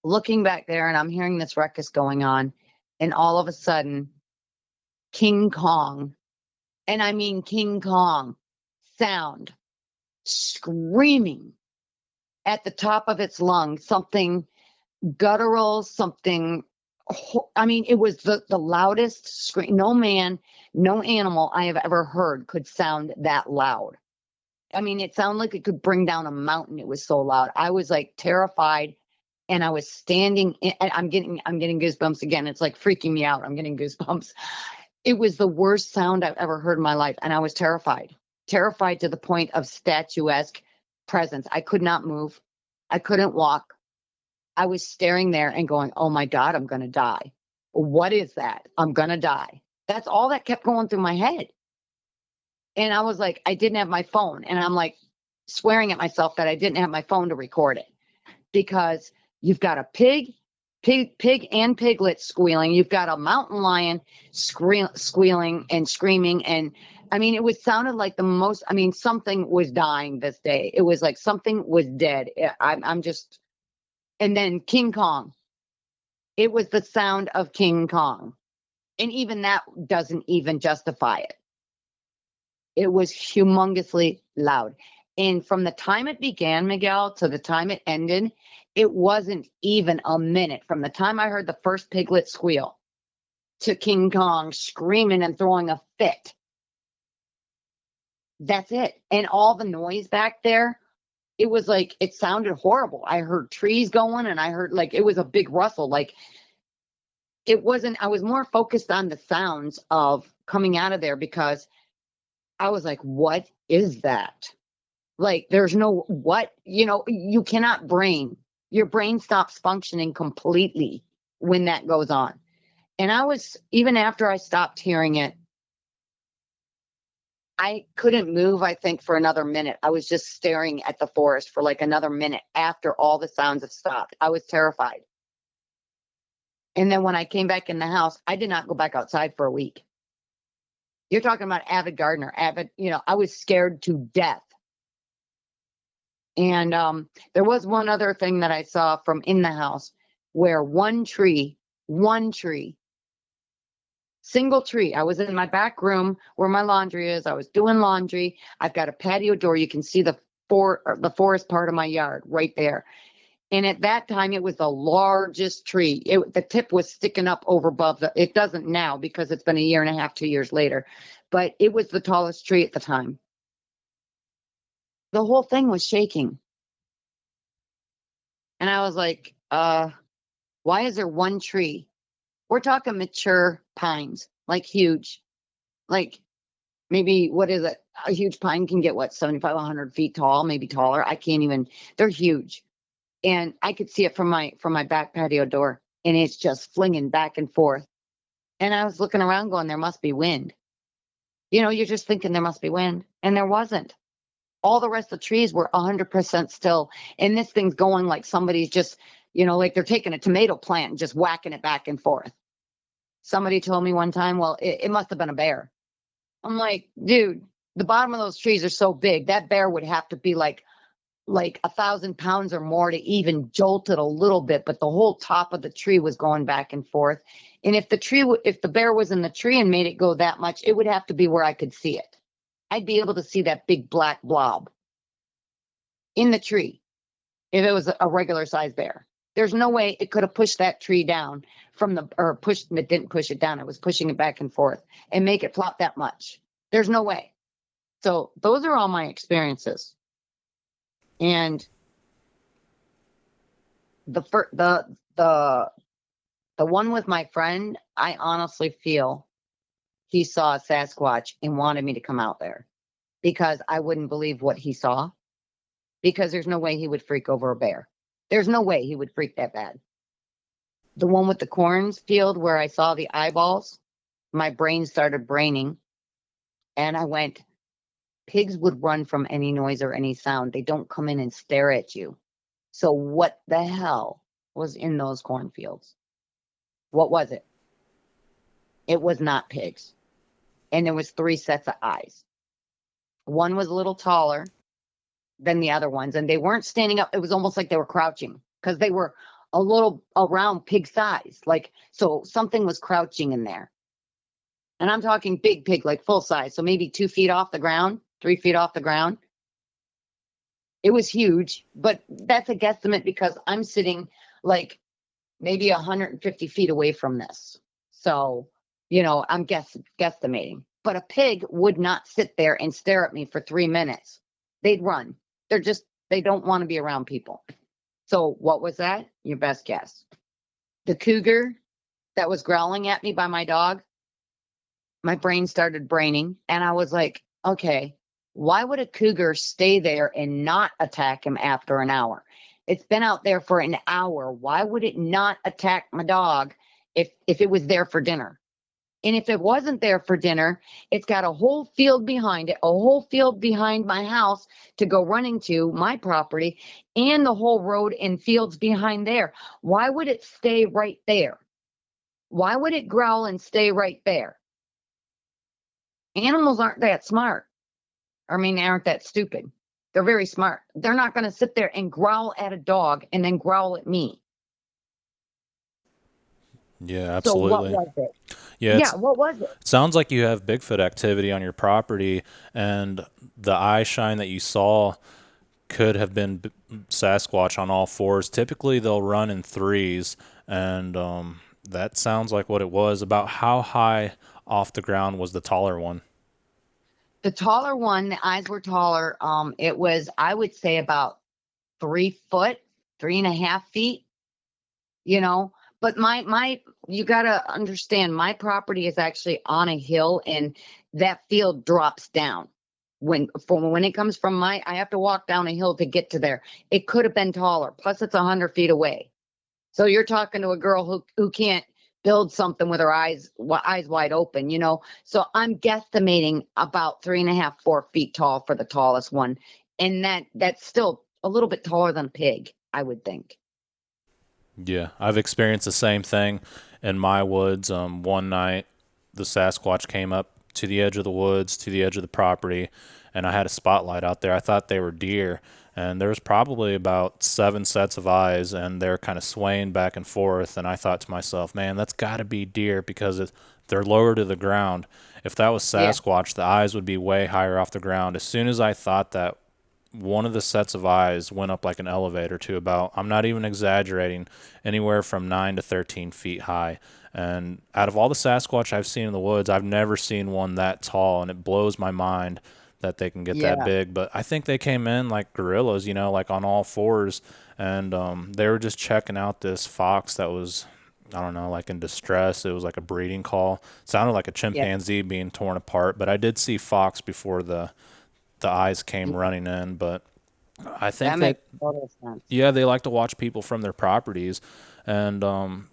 looking back there and I'm hearing this ruckus going on, and all of a sudden, King Kong, and I mean King Kong, sound screaming at the top of its lungs, something guttural, something. I mean, it was the loudest scream. No man, no animal I have ever heard could sound that loud. I mean, it sounded like it could bring down a mountain. It was so loud. I was like terrified, and I was standing. I'm getting goosebumps again. It's like freaking me out. I'm getting goosebumps. It was the worst sound I've ever heard in my life, and I was terrified to the point of statuesque presence. I could not move. I couldn't walk. I was staring there and going, oh my God, I'm going to die. What is that? I'm going to die. That's all that kept going through my head. And I was like, I didn't have my phone. And I'm like swearing at myself that I didn't have my phone to record it, because you've got a pig and piglet squealing. You've got a mountain lion squealing and screaming. And I mean, sounded like the most, I mean, something was dying this day. It was like something was dead. I'm just, and then King Kong. It was the sound of King Kong. And even that doesn't even justify it. It was humongously loud. And from the time it began, Miguel, to the time it ended, it wasn't even a minute. From the time I heard the first piglet squeal to King Kong screaming and throwing a fit. That's it. And all the noise back there, it was like, it sounded horrible. I heard trees going, and I heard like, it was a big rustle. Like, it wasn't, I was more focused on the sounds of coming out of there, because I was like, what is that? Like, there's no, what, you cannot your brain stops functioning completely when that goes on. And even after I stopped hearing it, I couldn't move, I think, for another minute. I was just staring at the forest for like another minute after all the sounds had stopped. I was terrified. And then when I came back in the house, I did not go back outside for a week. You're talking about avid gardener, I was scared to death. And there was one other thing that I saw from in the house, where one tree, single tree. I was in my back room where my laundry is. I was doing laundry. I've got a patio door. You can see the forest part of my yard right there. And at that time, it was the largest tree. The tip was sticking up over above it doesn't now, because it's been a year and a half, 2 years later, but it was the tallest tree at the time. The whole thing was shaking. And I was like, why is there one tree? We're talking mature pines, like huge, like maybe, what is it? A huge pine can get 75, 100 feet tall, maybe taller. I can't even, they're huge. And I could see it from my back patio door, and it's just flinging back and forth. And I was looking around going, there must be wind. You're just thinking there must be wind, and there wasn't. All the rest of the trees were 100% still. And this thing's going like somebody's just, like they're taking a tomato plant and just whacking it back and forth. Somebody told me one time, well, it must have been a bear. I'm like, dude, the bottom of those trees are so big, that bear would have to be like 1,000 pounds or more to even jolt it a little bit. But the whole top of the tree was going back and forth. And if the bear was in the tree and made it go that much, it would have to be where I could see it. I'd be able to see that big black blob in the tree if it was a regular size bear. There's no way it could have pushed that tree down it didn't push it down. It was pushing it back and forth and make it flop that much. There's no way. So those are all my experiences. And the one with my friend, I honestly feel he saw a Sasquatch and wanted me to come out there, because I wouldn't believe what he saw, because there's no way he would freak over a bear. There's no way he would freak that bad. The one with the cornfield where I saw the eyeballs, my brain started braining, and I went, pigs would run from any noise or any sound. They don't come in and stare at you. So what the hell was in those cornfields? What was it? It was not pigs. And there was 3 sets of eyes. One was a little taller than the other ones, and they weren't standing up. It was almost like they were crouching, because they were a little around pig size. So something was crouching in there. And I'm talking big pig, like full size. So maybe 2 feet off the ground, 3 feet off the ground. It was huge, but that's a guesstimate, because I'm sitting like maybe 150 feet away from this. So, I'm guesstimating. But a pig would not sit there and stare at me for 3 minutes. They'd run. They don't want to be around people. So what was that? Your best guess. The cougar that was growling at me by my dog, my brain started braining, and I was like, okay, why would a cougar stay there and not attack him after an hour? It's been out there for an hour. Why would it not attack my dog if it was there for dinner. And if it wasn't there for dinner, it's got a whole field behind it, a whole field behind my house to go running to my property, and the whole road and fields behind there. Why would it stay right there? Why would it growl and stay right there? Animals aren't that smart. I mean, they aren't that stupid. They're very smart. They're not going to sit there and growl at a dog and then growl at me. Yeah, So what absolutely. was it? Yeah, Yeah, what was it? it sounds like you have Bigfoot activity on your property, and the eye shine that you saw could have been Sasquatch on all fours. Typically, they'll run in threes, and that sounds like what it was. About how high off the ground was the taller one? The taller one, the eyes were taller. It was, I would say, about 3 foot, 3.5 feet, you know. But you gotta understand, my property is actually on a hill, and that field drops down. When it comes from I have to walk down a hill to get to there. It could have been taller. Plus, it's 100 feet away. So you're talking to a girl who can't build something with her eyes wide open, you know. So I'm guesstimating about 3.5, 4 feet tall for the tallest one, and that's still a little bit taller than a pig, I would think. Yeah, I've experienced the same thing in my woods. One night, the Sasquatch came up to the edge of the woods, to the edge of the property, and I had a spotlight out there. I thought they were deer, and there was probably about 7 sets of eyes, and they're kind of swaying back and forth. And I thought to myself, man, that's got to be deer because they're lower to the ground. If that was Yeah, Sasquatch, the eyes would be way higher off the ground. As soon as I thought that, one of the sets of eyes went up like an elevator to about, I'm not even exaggerating, anywhere from 9 to 13 feet high. And out of all the Sasquatch I've seen in the woods, I've never seen one that tall, and it blows my mind that they can get that yeah, big. But I think they came in like gorillas, like on all fours, and they were just checking out this fox that was, I don't know, like in distress. It was like a breeding call. Sounded like a yeah, chimpanzee being torn apart, but I did see fox before the eyes came yeah. running in. But I That think makes that, total sense. yeah, they like to watch people from their properties. And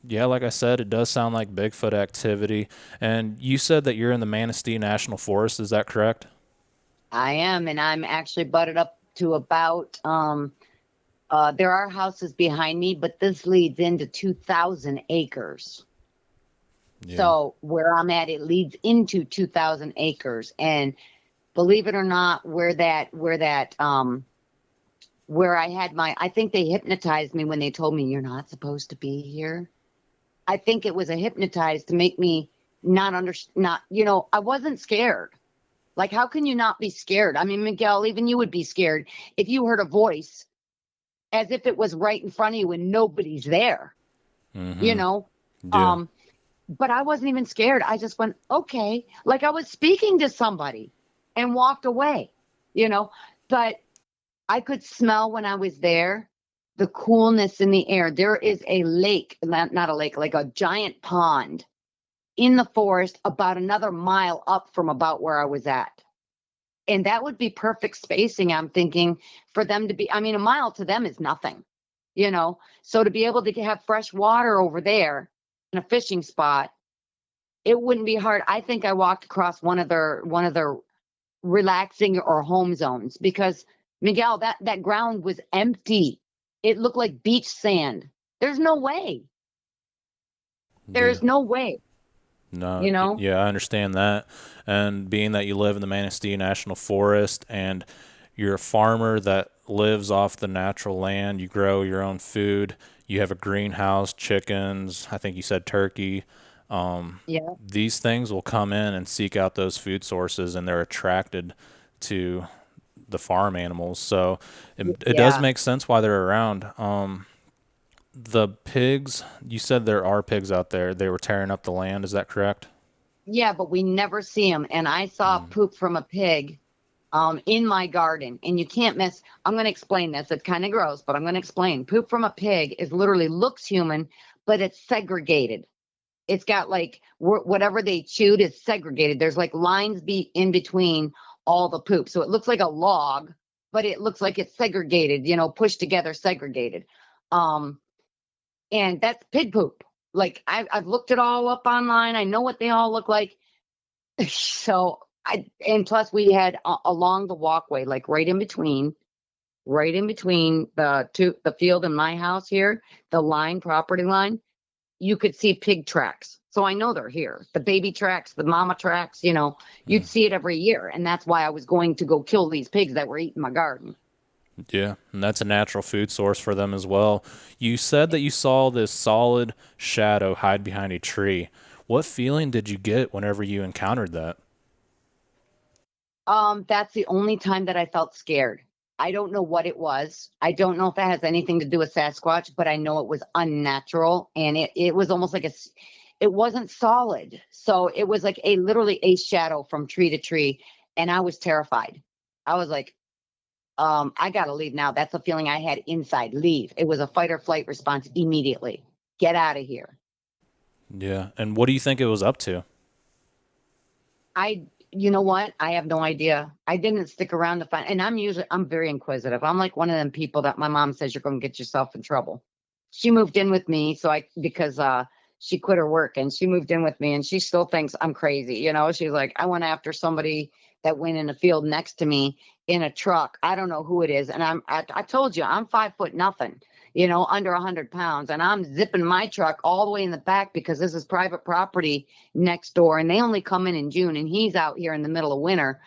yeah, like I said, it does sound like Bigfoot activity. And you said that you're in the Manistee National Forest. Is that correct? I am, and I'm actually butted up to about there are houses behind me, but this leads into 2,000 acres. Yeah. So where I'm at, it leads into 2,000 acres. And believe it or not, where I had I think they hypnotized me when they told me you're not supposed to be here. I think it was a hypnotized to make me not, I wasn't scared. Like, how can you not be scared? I mean, Miguel, even you would be scared if you heard a voice as if it was right in front of you and nobody's there, you Mm-hmm. know? Yeah. Um, but I wasn't even scared. I just went, okay, like I was speaking to somebody and walked away, you know? But I could smell when I was there the coolness in the air. There is a lake, not a lake, like a giant pond in the forest about another mile up from about where I was at. And that would be perfect spacing, I'm thinking, for them to be. I mean, a mile to them is nothing, you know? So to be able to have fresh water over there in a fishing spot, it wouldn't be hard. I think I walked across one of their relaxing or home zones because Miguel, that ground was empty. It looked like beach sand. There's no way. Yeah. There's no way, No, you know? yeah, I understand that. And being that you live in the Manistee National Forest and you're a farmer that lives off the natural land, you grow your own food, you have a greenhouse, chickens, I think you said turkey. Yeah. These things will come in and seek out those food sources, and they're attracted to the farm animals. So it does Yeah. make sense why they're around. The pigs, you said there are pigs out there. They were tearing up the land. Is that correct? Yeah, but we never see them. And I saw Mm. poop from a pig in my garden. And you can't miss. I'm going to explain this. It's kind of gross, but I'm going to explain. Poop from a pig is literally looks human, but it's segregated. It's got like whatever they chewed is segregated. There's like lines in between all the poop. So it looks like a log, but it looks like it's segregated, pushed together, segregated. Um, and that's pig poop. Like I've looked it all up online. I know what they all look like. So and plus we had along the walkway, like right in between the field and my house here, the property line, you could see pig tracks. So I know they're here. The baby tracks, the mama tracks, you'd see it every year. And that's why I was going to go kill these pigs that were eating my garden. Yeah, and that's a natural food source for them as well. You said that you saw this solid shadow hide behind a tree. What feeling did you get whenever you encountered that? That's the only time that I felt scared. I don't know what it was. I don't know if that has anything to do with Sasquatch, but I know it was unnatural, and it was almost like it wasn't solid. So it was like literally a shadow from tree to tree, and I was terrified. I was like, I gotta leave now. That's the feeling I had inside. Leave. It was a fight or flight response immediately. Get out of here. Yeah, and what do you think it was up to? You know what? I have no idea. I didn't stick around to find, and I'm very inquisitive. I'm like one of them people that my mom says you're going to get yourself in trouble. She moved in with me, because she quit her work and she moved in with me, and she still thinks I'm crazy. She's like, I went after somebody that went in a field next to me in a truck. I don't know who it is, and I told you I'm 5 foot nothing. Under 100 pounds. And I'm zipping my truck all the way in the back because this is private property next door. And they only come in June. And he's out here in the middle of winter.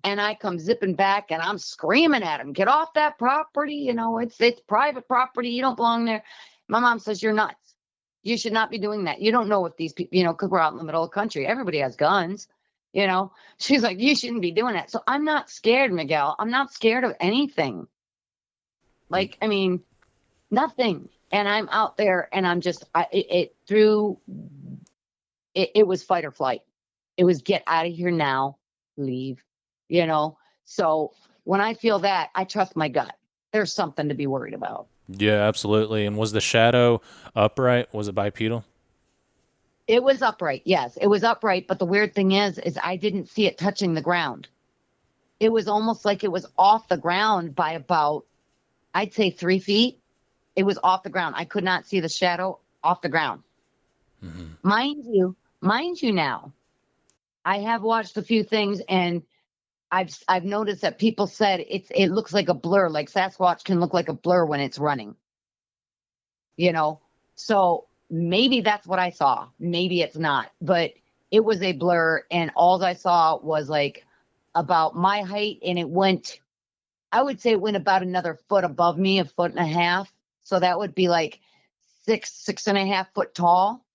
And I come zipping back and I'm screaming at him, get off that property. It's private property. You don't belong there. My mom says, you're nuts. You should not be doing that. You don't know if these people, because we're out in the middle of the country. Everybody has guns. She's like, you shouldn't be doing that. So I'm not scared, Miguel. I'm not scared of anything. Like, I mean, nothing. And I'm out there and I'm just, it was fight or flight. It was get out of here now, leave, So when I feel that, I trust my gut. There's something to be worried about. Yeah, absolutely. And was the shadow upright? Was it bipedal? It was upright. Yes, it was upright. But the weird thing is I didn't see it touching the ground. It was almost like it was off the ground by about, I'd say 3 feet. It was off the ground. I could not see the shadow off the ground. Mm-hmm. Mind you now, I have watched a few things and I've noticed that people said it looks like a blur, like Sasquatch can look like a blur when it's running. So maybe that's what I saw. Maybe it's not, but it was a blur, and all I saw was like about my height, and I would say it went about another foot above me, 1.5 feet. So that would be like 6.5 foot tall.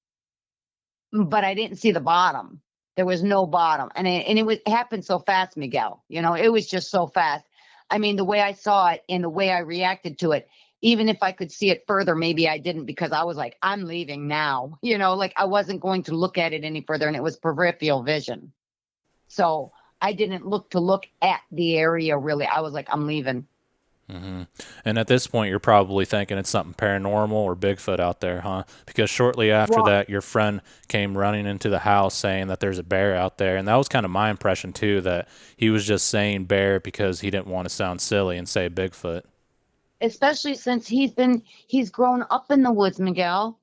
But I didn't see the bottom. There was no bottom. And it happened so fast, Miguel. It was just so fast. I mean, the way I saw it and the way I reacted to it, even if I could see it further, maybe I didn't, because I was like, I'm leaving now. Like I wasn't going to look at it any further, and it was peripheral vision. So I didn't look at the area really. I was like, I'm leaving. Mm-hmm. And at this point, you're probably thinking it's something paranormal or Bigfoot out there, huh? Because shortly after Well, that, your friend came running into the house saying that there's a bear out there. And that was kind of my impression, too, that he was just saying bear because he didn't want to sound silly and say Bigfoot. especially since he's grown up in the woods, Miguel.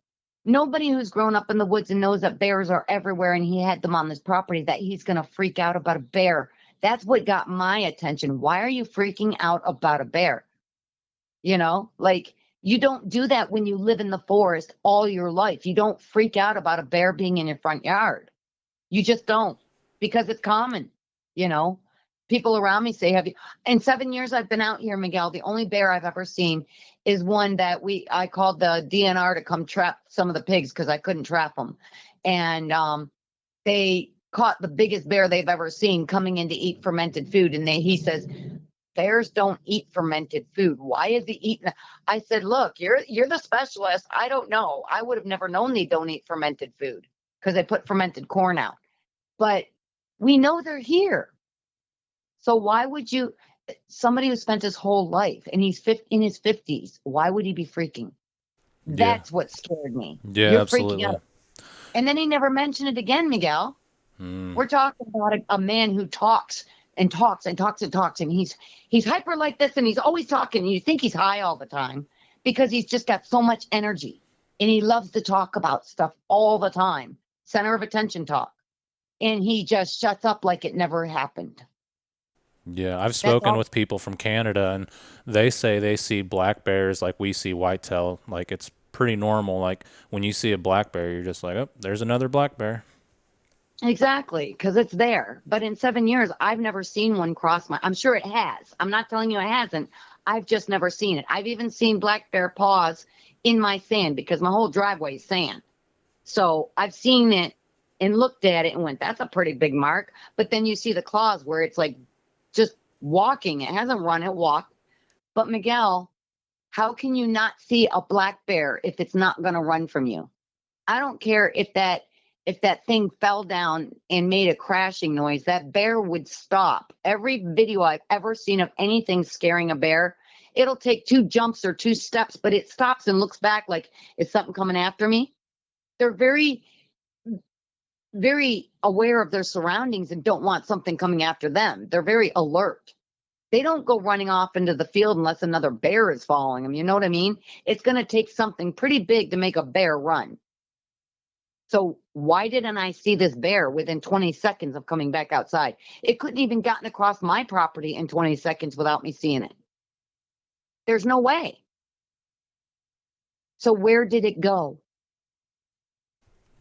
Nobody who's grown up in the woods and knows that bears are everywhere and he had them on this property, that he's going to freak out about a bear. That's what got my attention. Why are you freaking out about a bear? Like, you don't do that when you live in the forest all your life. You don't freak out about a bear being in your front yard. You just don't, because it's common. you know People around me say, have you, in 7 years I've been out here, Miguel, the only bear I've ever seen is one that I called the DNR to come trap some of the pigs because I couldn't trap them. And they caught the biggest bear they've ever seen coming in to eat fermented food. And he says, bears don't eat fermented food. Why is he eating? I said, look, you're the specialist. I don't know. I would have never known they don't eat fermented food because they put fermented corn out. But we know they're here. So why would somebody who spent his whole life and he's in his 50s, why would he be freaking? Yeah. That's what scared me. Yeah, You're freaking absolutely. out. And then he never mentioned it again, Miguel. Mm. We're talking about a man who talks and talks and talks and talks, and he's hyper like this, and he's always talking. And you think he's high all the time because he's just got so much energy. And he loves to talk about stuff all the time, center of attention talk. And he just shuts up like it never happened. Yeah, I've That's spoken all. with people from Canada, and they say they see black bears like we see whitetail. Like it's pretty normal. Like when you see a black bear, you're just like, oh, there's another black bear. Exactly, because it's there. But in 7 years, I've never seen one cross my. I'm sure it has. I'm not telling you it hasn't. I've just never seen it. I've even seen black bear paws in my sand because my whole driveway is sand. So I've seen it and looked at it and went, "That's a pretty big mark." But then you see the claws where it's like just walking. It hasn't run. It walked. But Miguel, how can you not see a black bear if it's not going to run from you? I don't care if that thing fell down and made a crashing noise, that bear would stop. Every video I've ever seen of anything scaring a bear, it'll take 2 jumps or 2 steps, but it stops and looks back like, is something coming after me? They're very, very aware of their surroundings and don't want something coming after them. They're very alert. They don't go running off into the field unless another bear is following them. You know what I mean? It's going to take something pretty big to make a bear run. So why didn't I see this bear within 20 seconds of coming back outside? It couldn't even gotten across my property in 20 seconds without me seeing it. There's no way. So where did it go?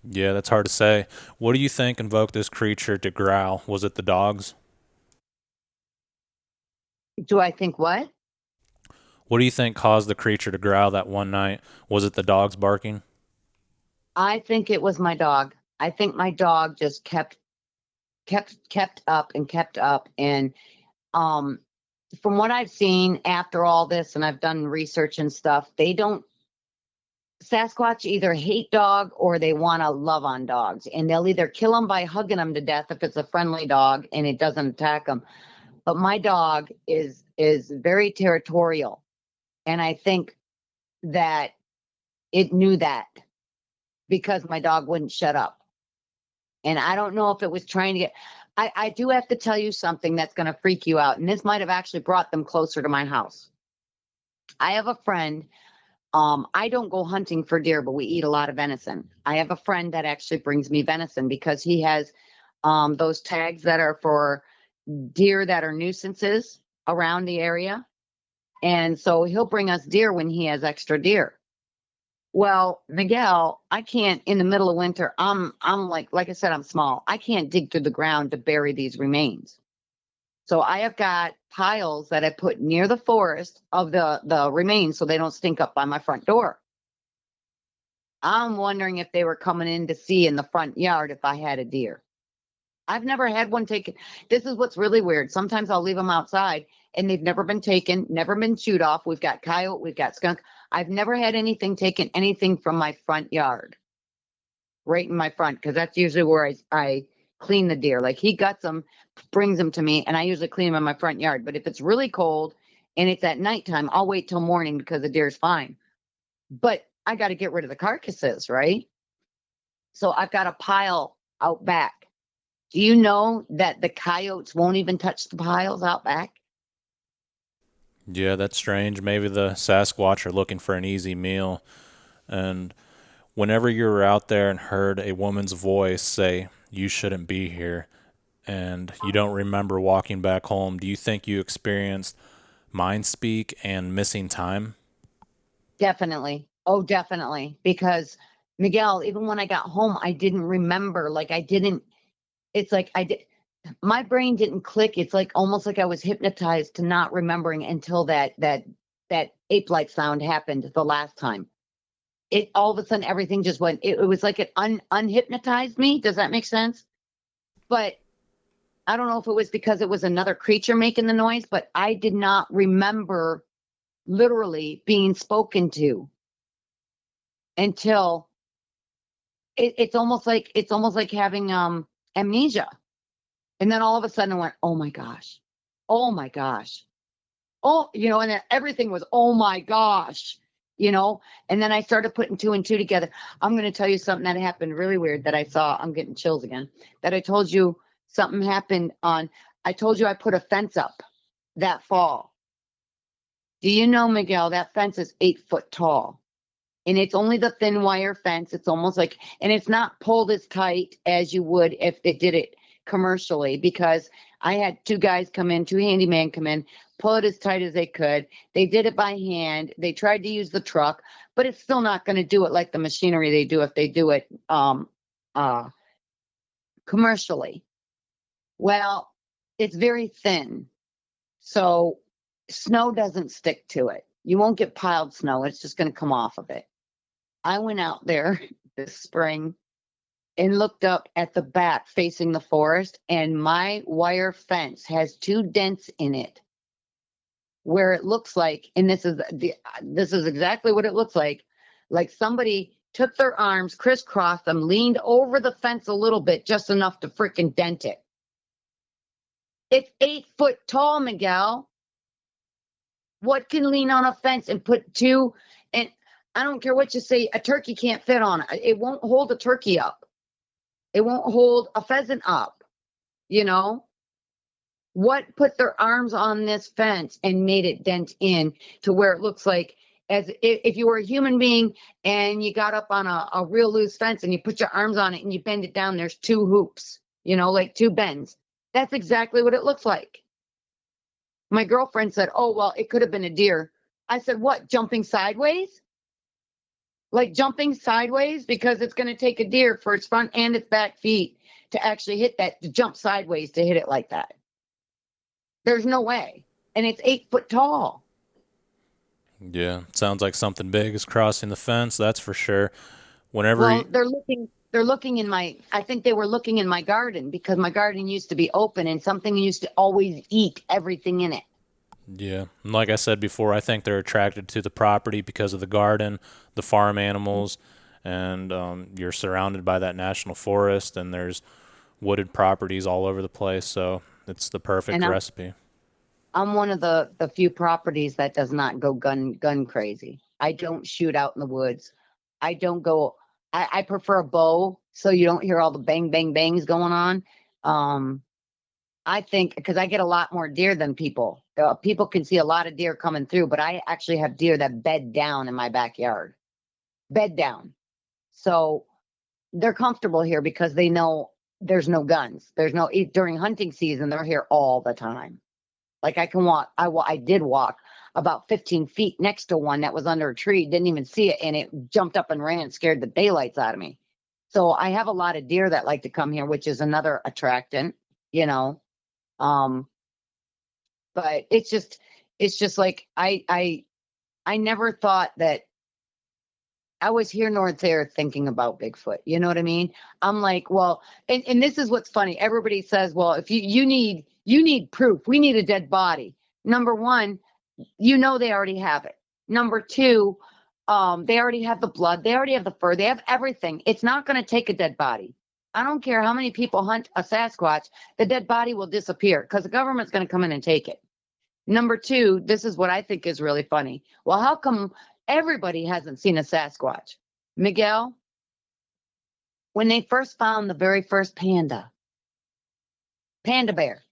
Yeah, that's hard to say. What do you think invoked this creature to growl? Was it the dogs? Do I think what? What do you think caused the creature to growl that one night? Was it the dogs barking? I think it was my dog. I think my dog just kept up and kept up. And um from what I've seen after all this, and I've done research and stuff, they don't Sasquatch either hate dog or they want to love on dogs, and they'll either kill them by hugging them to death if it's a friendly dog and it doesn't attack them. But my dog is very territorial, and I think that it knew that because my dog wouldn't shut up. And I don't know if it was trying to get. I do have to tell you something that's going to freak you out, and this might have actually brought them closer to my house. I have a friend. I don't go hunting for deer, but we eat a lot of venison. I have a friend that actually brings me venison because he has those tags that are for deer that are nuisances around the area. And so he'll bring us deer when he has extra deer. Well, Miguel, I can't in the middle of winter. I'm like I said, I'm small. I can't dig through the ground to bury these remains. So I have got piles that I put near the forest of the remains so they don't stink up by my front door. I'm wondering if they were coming in to see in the front yard if I had a deer. I've never had one taken. This is what's really weird. Sometimes I'll leave them outside and they've never been taken, never been chewed off. We've got coyote, we've got skunk. I've never had anything taken, anything from my front yard, right in my front, because that's usually where I clean the deer. Like he guts them, brings them to me, and I usually clean them in my front yard. But if it's really cold and it's at nighttime, I'll wait till morning because the deer's fine. But I got to get rid of the carcasses, right? So I've got a pile out back. Do you know that the coyotes won't even touch the piles out back? Yeah, that's strange. Maybe the Sasquatch are looking for an easy meal. And whenever you were out there and heard a woman's voice say, you shouldn't be here, and you don't remember walking back home, do you think you experienced mind speak and missing time? Definitely. Oh, definitely. Because Miguel, even when I got home, I didn't remember. Like I didn't, it's like I did, my brain didn't click. It's like almost like I was hypnotized to not remembering until that ape like sound happened the last time. It all of a sudden everything just went, it was like it unhypnotized me. Does that make sense? But I don't know if it was because it was another creature making the noise, but I did not remember literally being spoken to until it's almost like having amnesia. And then all of a sudden I went, oh my gosh, oh my gosh, oh, and then everything was, oh my gosh, and then I started putting two and two together. I'm going to tell you something that happened really weird that I saw. I'm getting chills again. That I told you something happened I told you I put a fence up that fall. Do you know, Miguel, that fence is 8 foot tall? and it's only the thin wire fence. It's almost like, and it's not pulled as tight as you would if it did it commercially, because I had two handyman come in, pull it as tight as they could. They did it by hand. They tried to use the truck, but it's still not going to do it like the machinery they do if they do it commercially. Well, it's very thin, so snow doesn't stick to it. You won't get piled snow. It's just going to come off of it. I went out there this spring and looked up at the back facing the forest, and my wire fence has 2 dents in it where it looks like, and this is exactly what it looks like somebody took their arms, crisscrossed them, leaned over the fence a little bit, just enough to freaking dent it. It's 8 foot tall, Miguel. What can lean on a fence and put 2? And I don't care what you say, a turkey can't fit on it. It won't hold a turkey up. It won't hold a pheasant up. You know? What put their arms on this fence and made it dent in to where it looks like as if you were a human being and you got up on a real loose fence and you put your arms on it and you bend it down, there's 2 hoops, like 2 bends. That's exactly what it looks like. My girlfriend said, oh, well, it could have been a deer. I said, what, jumping sideways? Like jumping sideways? Because it's going to take a deer for its front and its back feet to actually hit that, to jump sideways to hit it like that. There's no way. And it's 8 foot tall. Yeah, sounds like something big is crossing the fence, that's for sure. Whenever They're looking in I think they were looking in my garden, because my garden used to be open and something used to always eat everything in it. Yeah, and like I said before, I think they're attracted to the property because of the garden, the farm animals, and you're surrounded by that national forest, and there's wooded properties all over the place, so it's the perfect And recipe. I'm one of the few properties that does not go gun crazy. I don't shoot out in the woods. I don't go. I prefer a bow, so you don't hear all the bang bang bangs going on. I think because I get a lot more deer than people. People can see a lot of deer coming through, but I actually have deer that bed down in my backyard, bed down. So they're comfortable here because they know there's no guns. During hunting season, they're here all the time. Like I can walk. I did walk about 15 feet next to one that was under a tree, didn't even see it, and it jumped up and ran, scared the daylights out of me. So I have a lot of deer that like to come here, which is another attractant, you know. But it's just like I never thought that I was here nor there thinking about Bigfoot. You know what I mean? I'm like, well, and this is what's funny. Everybody says, well, if you need proof, we need a dead body. Number one, they already have it. Number two, they already have the blood, they already have the fur, they have everything. It's not going to take a dead body. I don't care how many people hunt a Sasquatch, the dead body will disappear because the government's going to come in and take it. Number two, this is what I think is really funny. Well, how come everybody hasn't seen a Sasquatch? Miguel, when they first found the very first panda bear,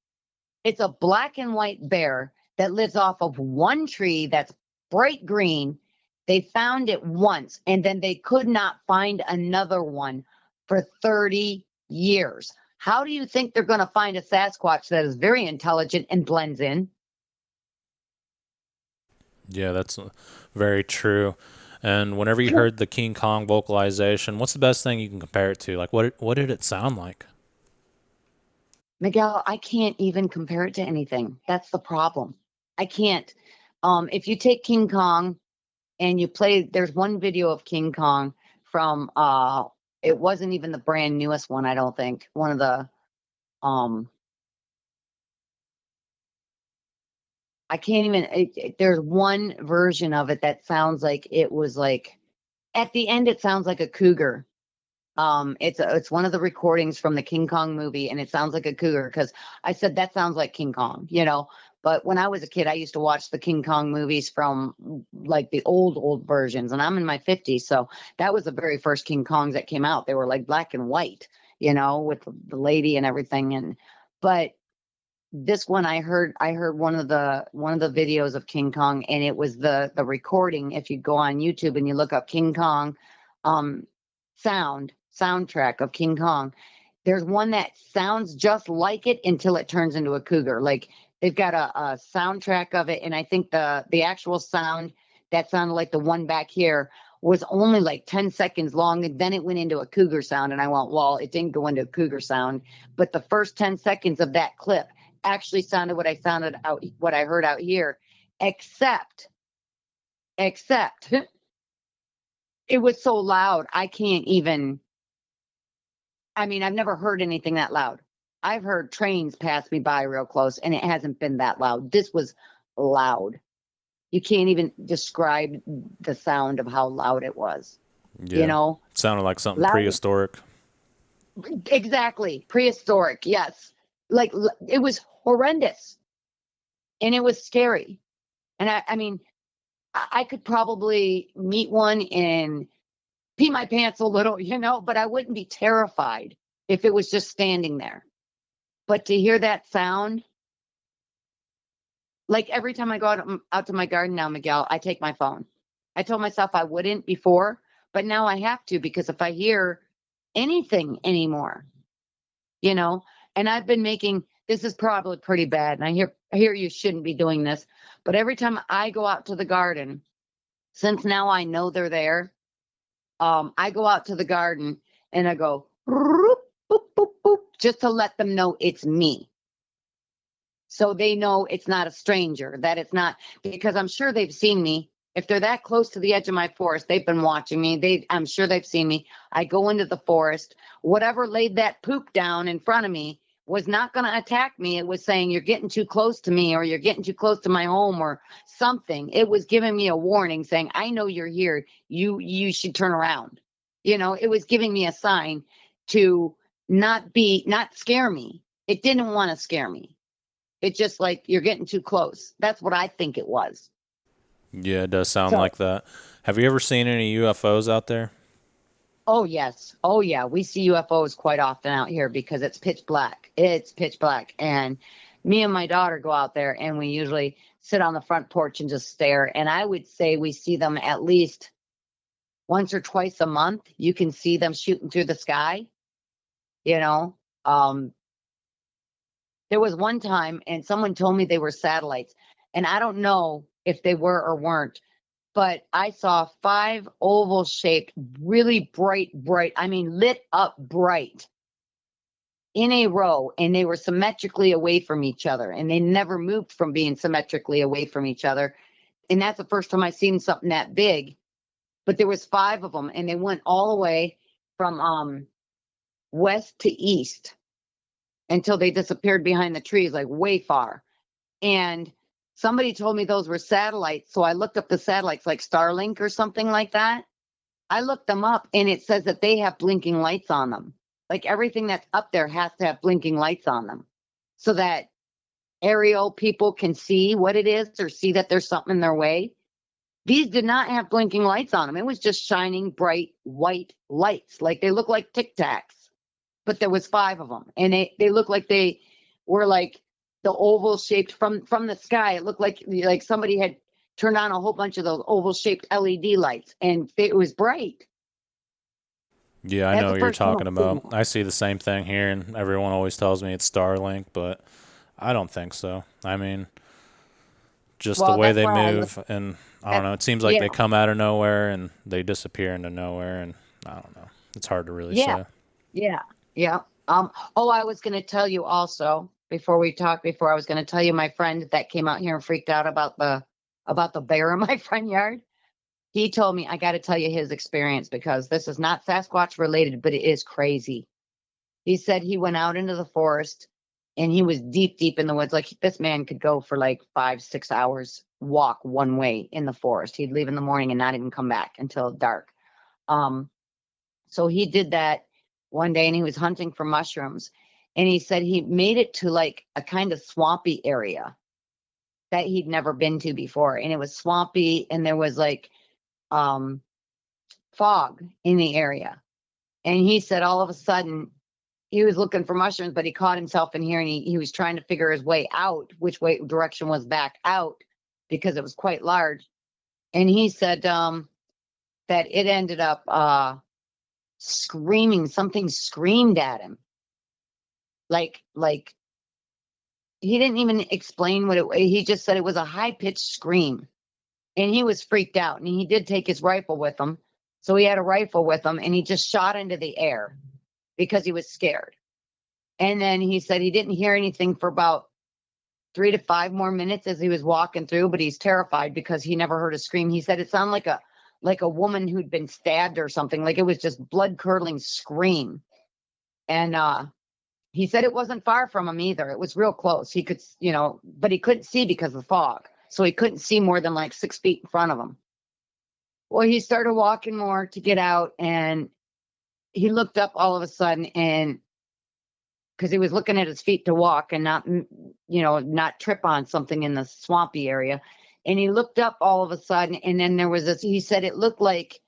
it's a black and white bear that lives off of one tree that's bright green. They found it once, and then they could not find another one for 30 years. How do you think they're going to find a Sasquatch that is very intelligent and blends in? Yeah, that's very true. And whenever you heard the King Kong vocalization, what's the best thing you can compare it to? Like, what did it sound like? Miguel, I can't even compare it to anything. That's the problem. I can't. If you take King Kong and you play, there's one video of King Kong from it wasn't even the brand newest one, I don't think. One of the I can't even there's one version of it that sounds like it was like at the end it sounds like a cougar. It's one of the recordings from the King Kong movie, and it sounds like a cougar because I said that sounds like King Kong, But when I was a kid, I used to watch the King Kong movies from like the old versions, and I'm in my 50s, so that was the very first King Kongs that came out. They were like black and white, with the lady and everything, but this one I heard one of the videos of King Kong, and it was the recording. If you go on YouTube and you look up King Kong soundtrack of King Kong, there's one that sounds just like it until it turns into a cougar. Like they've got a soundtrack of it, and I think the actual sound that sounded like the one back here was only like 10 seconds long, and then it went into a cougar sound. And I went, well, it didn't go into a cougar sound, but the first 10 seconds of that clip actually sounded what I heard out here, except it was so loud. I can't even, I mean, I've never heard anything that loud. I've heard trains pass me by real close, and it hasn't been that loud. This was loud. You can't even describe the sound of how loud it was. Yeah. You know, sounded like something loud, prehistoric. Exactly. Prehistoric. Yes. Like it was horrendous, and it was scary. And I mean, I could probably meet one and pee my pants a little, but I wouldn't be terrified if it was just standing there. But to hear that sound, like every time I go out to my garden now, Miguel, I take my phone. I told myself I wouldn't before, but now I have to, because if I hear anything anymore, and I've been making, this is probably pretty bad, and I hear you shouldn't be doing this, but every time I go out to the garden, since now I know they're there, I go out to the garden and I go boop, boop, boop, boop, just to let them know it's me. So they know it's not a stranger, that it's not, because I'm sure they've seen me. If they're that close to the edge of my forest, they've been watching me. I'm sure they've seen me. I go into the forest. Whatever laid that poop down in front of me was not going to attack me. It was saying, you're getting too close to me, or you're getting too close to my home, or something. It was giving me a warning saying, I know you're here. You should turn around. It was giving me a sign to not scare me. It didn't want to scare me. It's just like, you're getting too close. That's what I think it was. Yeah, it does sound So, like that. Have you ever seen any UFOs out there? oh, yes. Oh, yeah. We see UFOs quite often out here because it's pitch black. It's pitch black. And me and my daughter go out there, and we usually sit on the front porch and just stare. And I would say we see them at least once or twice a month. You can see them shooting through the sky. You know, um, there was one time, and someone told me they were satellites. And I don't know if they were or weren't, but I saw 5 oval shaped, really bright, I mean, lit up bright in a row, and they were symmetrically away from each other, and they never moved from being symmetrically away from each other. And that's the first time I seen something that big, but there was 5 of them, and they went all the way from west to east until they disappeared behind the trees, like way far. And somebody told me those were satellites. So I looked up the satellites, like Starlink or something like that. I looked them up, and it says that they have blinking lights on them. Like everything that's up there has to have blinking lights on them, so that aerial people can see what it is, or see that there's something in their way. These did not have blinking lights on them. It was just shining bright white lights. Like they look like Tic Tacs, but there was 5 of them. And they looked like they were like the oval shaped from the sky. It looked like somebody had turned on a whole bunch of those oval shaped LED lights, and it was bright. Yeah, I know what you're talking about. I see the same thing here, and everyone always tells me it's Starlink, but I don't think so. I mean, just the way they move, and I don't know, it seems like they come out of nowhere and they disappear into nowhere, and I don't know. It's hard to really say. Yeah. I was going to tell you also, before I was going to tell you my friend that came out here and freaked out about the bear in my front yard. He told me, I got to tell you his experience, because this is not Sasquatch related, but it is crazy. He said he went out into the forest, and he was deep, deep in the woods. Like, this man could go for like 5-6 hours walk one way in the forest. He'd leave in the morning and not even come back until dark. So he did that one day, and he was hunting for mushrooms, and he said he made it to like a kind of swampy area that he'd never been to before. And it was swampy, and there was like fog in the area. And he said all of a sudden he was looking for mushrooms, but he caught himself in here, and he was trying to figure his way out, which way direction was back out, because it was quite large. And he said that it ended up screaming. Something screamed at him, like he didn't even explain what it was. He just said it was a high-pitched scream, and he was freaked out. And he did take his rifle with him, so he had a rifle with him, and he just shot into the air because he was scared. And then he said he didn't hear anything for about 3 to 5 more minutes as he was walking through, but he's terrified because he never heard a scream. He said it sounded like a woman who'd been stabbed or something. Like it was just blood-curdling scream. And he said it wasn't far from him either. It was real close. He could, but he couldn't see because of the fog. So he couldn't see more than like 6 feet in front of him. Well, he started walking more to get out, and he looked up all of a sudden, and because he was looking at his feet to walk and not trip on something in the swampy area. And he looked up all of a sudden, and then there was this, he said it looked like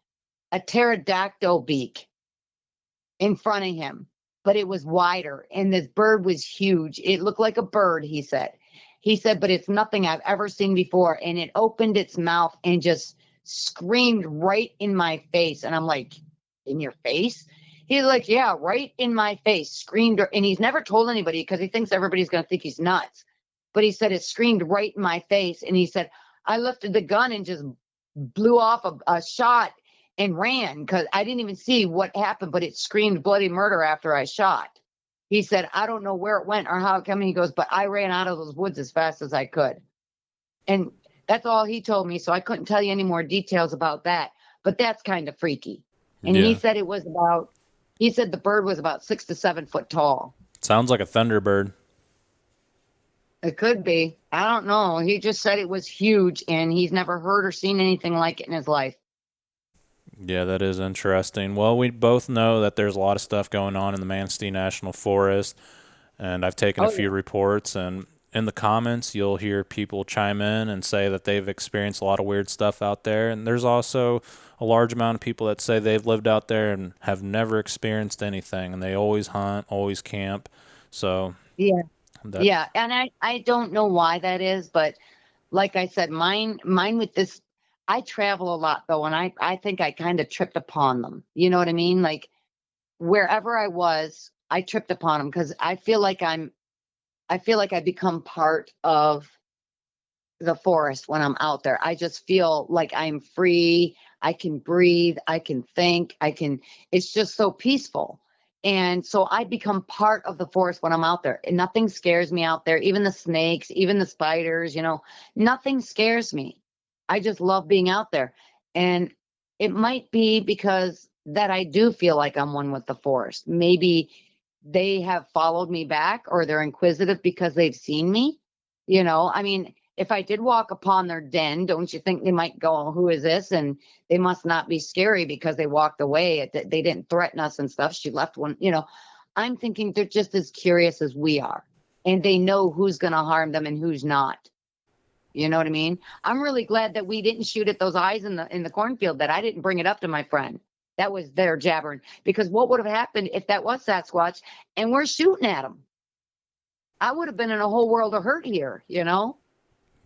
a pterodactyl beak in front of him, but it was wider, and this bird was huge. It looked like a bird, he said. He said, but it's nothing I've ever seen before. And it opened its mouth and just screamed right in my face. And I'm like, in your face? He's like, yeah, right in my face, screamed. And he's never told anybody because he thinks everybody's going to think he's nuts. But he said it screamed right in my face. And he said, I lifted the gun and just blew off a shot and ran because I didn't even see what happened, but it screamed bloody murder after I shot. He said, I don't know where it went or how it came. He goes, but I ran out of those woods as fast as I could. And that's all he told me. So I couldn't tell you any more details about that. But that's kind of freaky. And Yeah. he said the bird was about 6 to 7 foot tall. Sounds like a Thunderbird. It could be. I don't know. He just said it was huge, and he's never heard or seen anything like it in his life. Yeah, that is interesting. Well, we both know that there's a lot of stuff going on in the Manistee National Forest, and I've taken a few reports, and in the comments you'll hear people chime in and say that they've experienced a lot of weird stuff out there, and there's also a large amount of people that say they've lived out there and have never experienced anything, and they always hunt, always camp. So yeah, and I don't know why that is, but like I said, mine with this, I travel a lot though, and I think I kind of tripped upon them. You know what I mean? Like wherever I was, I tripped upon them because I feel like I become part of the forest when I'm out there. I just feel like I'm free. I can breathe. I can think. It's just so peaceful. And so I become part of the forest when I'm out there, and nothing scares me out there. Even the snakes, even the spiders, nothing scares me. I just love being out there. And it might be because that I do feel like I'm one with the forest. Maybe they have followed me back, or they're inquisitive because they've seen me. I mean, if I did walk upon their den, don't you think they might go, who is this? And they must not be scary because they walked away. They didn't threaten us and stuff. She left one, I'm thinking they're just as curious as we are. And they know who's going to harm them and who's not. You know what I mean? I'm really glad that we didn't shoot at those eyes in the cornfield, that I didn't bring it up to my friend. That was their jabbering. Because what would have happened if that was Sasquatch and we're shooting at them? I would have been in a whole world of hurt here,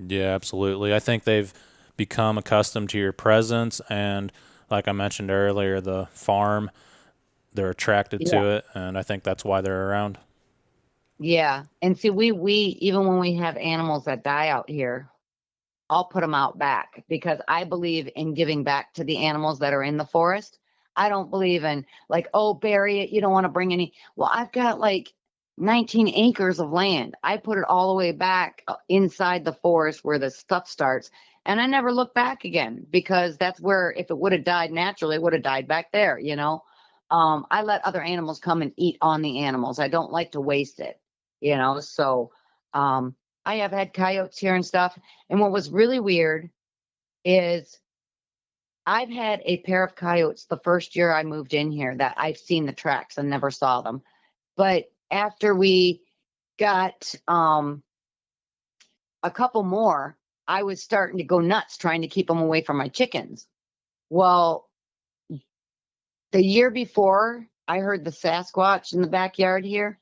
yeah, absolutely. I think they've become accustomed to your presence, and like I mentioned earlier, the farm, they're attracted Yeah. to it, and I think that's why they're around. Yeah. And see, we even when we have animals that die out here, I'll put them out back because I believe in giving back to the animals that are in the forest. I don't believe in like, oh, bury it. You don't want to bring any. Well, I've got like 19 acres of land. I put it all the way back inside the forest where the stuff starts. And I never look back again because that's where, if it would have died naturally, it would have died back there, I let other animals come and eat on the animals. I don't like to waste it, so I have had coyotes here and stuff. And what was really weird is I've had a pair of coyotes the first year I moved in here that I've seen the tracks and never saw them. But after we got a couple more, I was starting to go nuts trying to keep them away from my chickens. Well, the year before I heard the Sasquatch in the backyard here.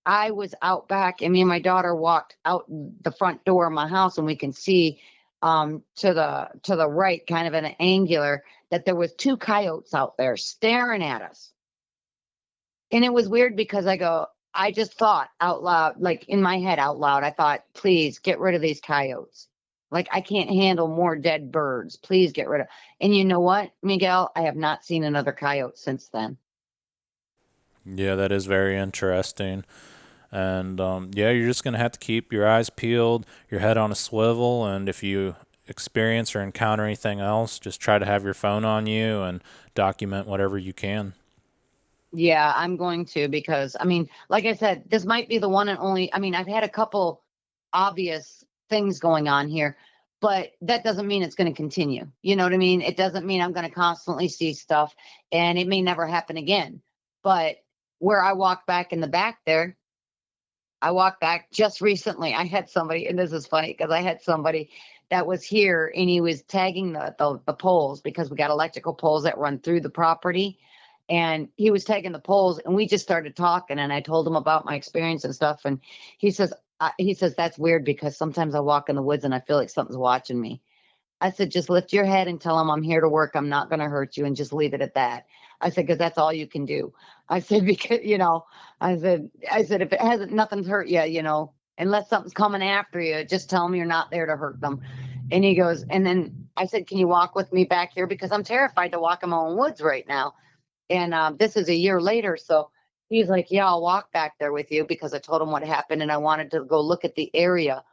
I was out back, and me and my daughter walked out the front door of my house, and we can see to the right, kind of in an angular, that there was two coyotes out there staring at us. And it was weird because I just thought out loud, like in my head out loud, I thought, please get rid of these coyotes. Like, I can't handle more dead birds. Please get rid of. And you know what, Miguel? I have not seen another coyote since then. Yeah, that is very interesting. And yeah, you're just going to have to keep your eyes peeled, your head on a swivel, and if you experience or encounter anything else, just try to have your phone on you and document whatever you can. Yeah, I'm going to, because I mean, like I said, this might be the one and only. I mean, I've had a couple obvious things going on here, but that doesn't mean it's going to continue. You know what I mean? It doesn't mean I'm going to constantly see stuff, and it may never happen again. But where I walked back in the back there, I walked back just recently. I had somebody, and this is funny because I had somebody that was here, and he was tagging the poles, because we got electrical poles that run through the property. And he was tagging the poles, and we just started talking, and I told him about my experience and stuff. And he says, that's weird, because sometimes I walk in the woods and I feel like something's watching me. I said, just lift your head and tell him I'm here to work. I'm not going to hurt you, and just leave it at that. I said, because that's all you can do. I said, because, I said, if it hasn't, nothing's hurt you, unless something's coming after you, just tell them you're not there to hurt them. And he goes, and then I said, can you walk with me back here? Because I'm terrified to walk in my own woods right now. And this is a year later. So he's like, yeah, I'll walk back there with you, because I told him what happened, and I wanted to go look at the area.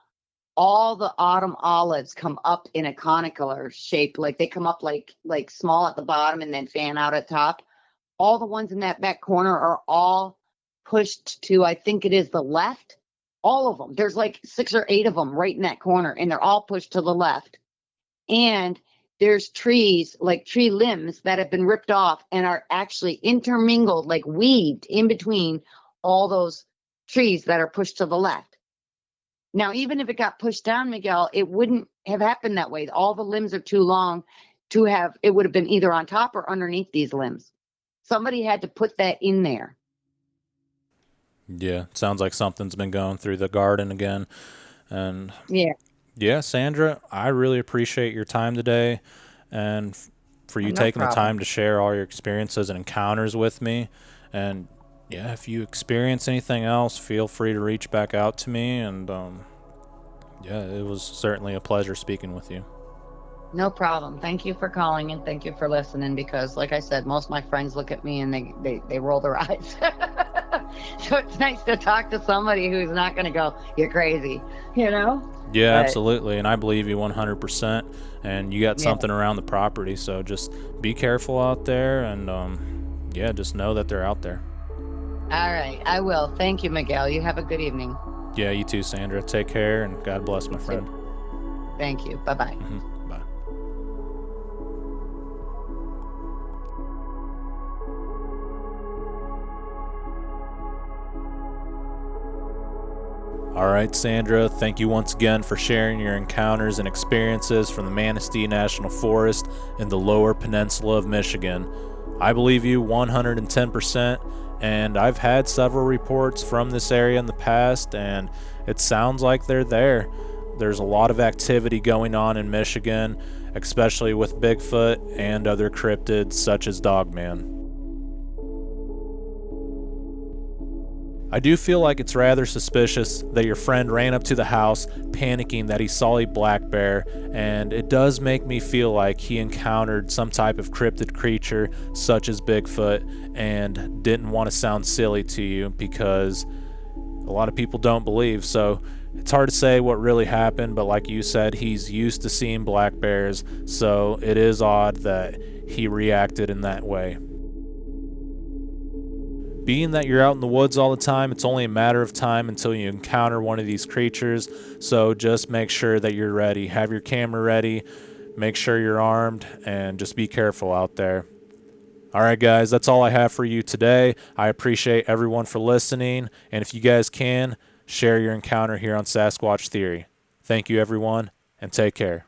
All the autumn olives come up in a conical shape. Like, they come up like small at the bottom and then fan out at top. All the ones in that back corner are all pushed to, I think it is the left. All of them. There's like 6 or 8 of them right in that corner, and they're all pushed to the left. And there's trees, like tree limbs, that have been ripped off and are actually intermingled, like weaved in between all those trees that are pushed to the left. Now, even if it got pushed down, Miguel, it wouldn't have happened that way. All the limbs are too long to have, it would have been either on top or underneath these limbs. Somebody had to put that in there. Yeah, it sounds like something's been going through the garden again. And yeah, Sandra, I really appreciate your time today, and for you no taking the problem. time to share all your experiences and encounters with me. And yeah, if you experience anything else, feel free to reach back out to me. And yeah, it was certainly a pleasure speaking with you. No problem. Thank you for calling, and thank you for listening, because like I said, most of my friends look at me and they roll their eyes. So it's nice to talk to somebody who's not going to go, you're crazy, Yeah, But, absolutely. And I believe you 100%. And you got yeah. something around the property. So just be careful out there. And yeah, just know that they're out there. All right. I will. Thank you, Miguel. You have a good evening. Yeah, you too, Sandra. Take care, and God bless, my friend. Thank you. Bye-bye. Mm-hmm. Bye. All right, Sandra, thank you once again for sharing your encounters and experiences from the Manistee National Forest in the Lower Peninsula of Michigan. I believe you 110%, and I've had several reports from this area in the past, and it sounds like they're there. There's a lot of activity going on in Michigan, especially with Bigfoot and other cryptids such as Dogman. I do feel like it's rather suspicious that your friend ran up to the house panicking that he saw a black bear, and it does make me feel like he encountered some type of cryptid creature such as Bigfoot and didn't want to sound silly to you, because a lot of people don't believe. So it's hard to say what really happened, but like you said, he's used to seeing black bears, so it is odd that he reacted in that way. Being that you're out in the woods all the time, it's only a matter of time until you encounter one of these creatures, so just make sure that you're ready. Have your camera ready, make sure you're armed, and just be careful out there. Alright guys, that's all I have for you today. I appreciate everyone for listening, and if you guys can, share your encounter here on Sasquatch Theory. Thank you everyone, and take care.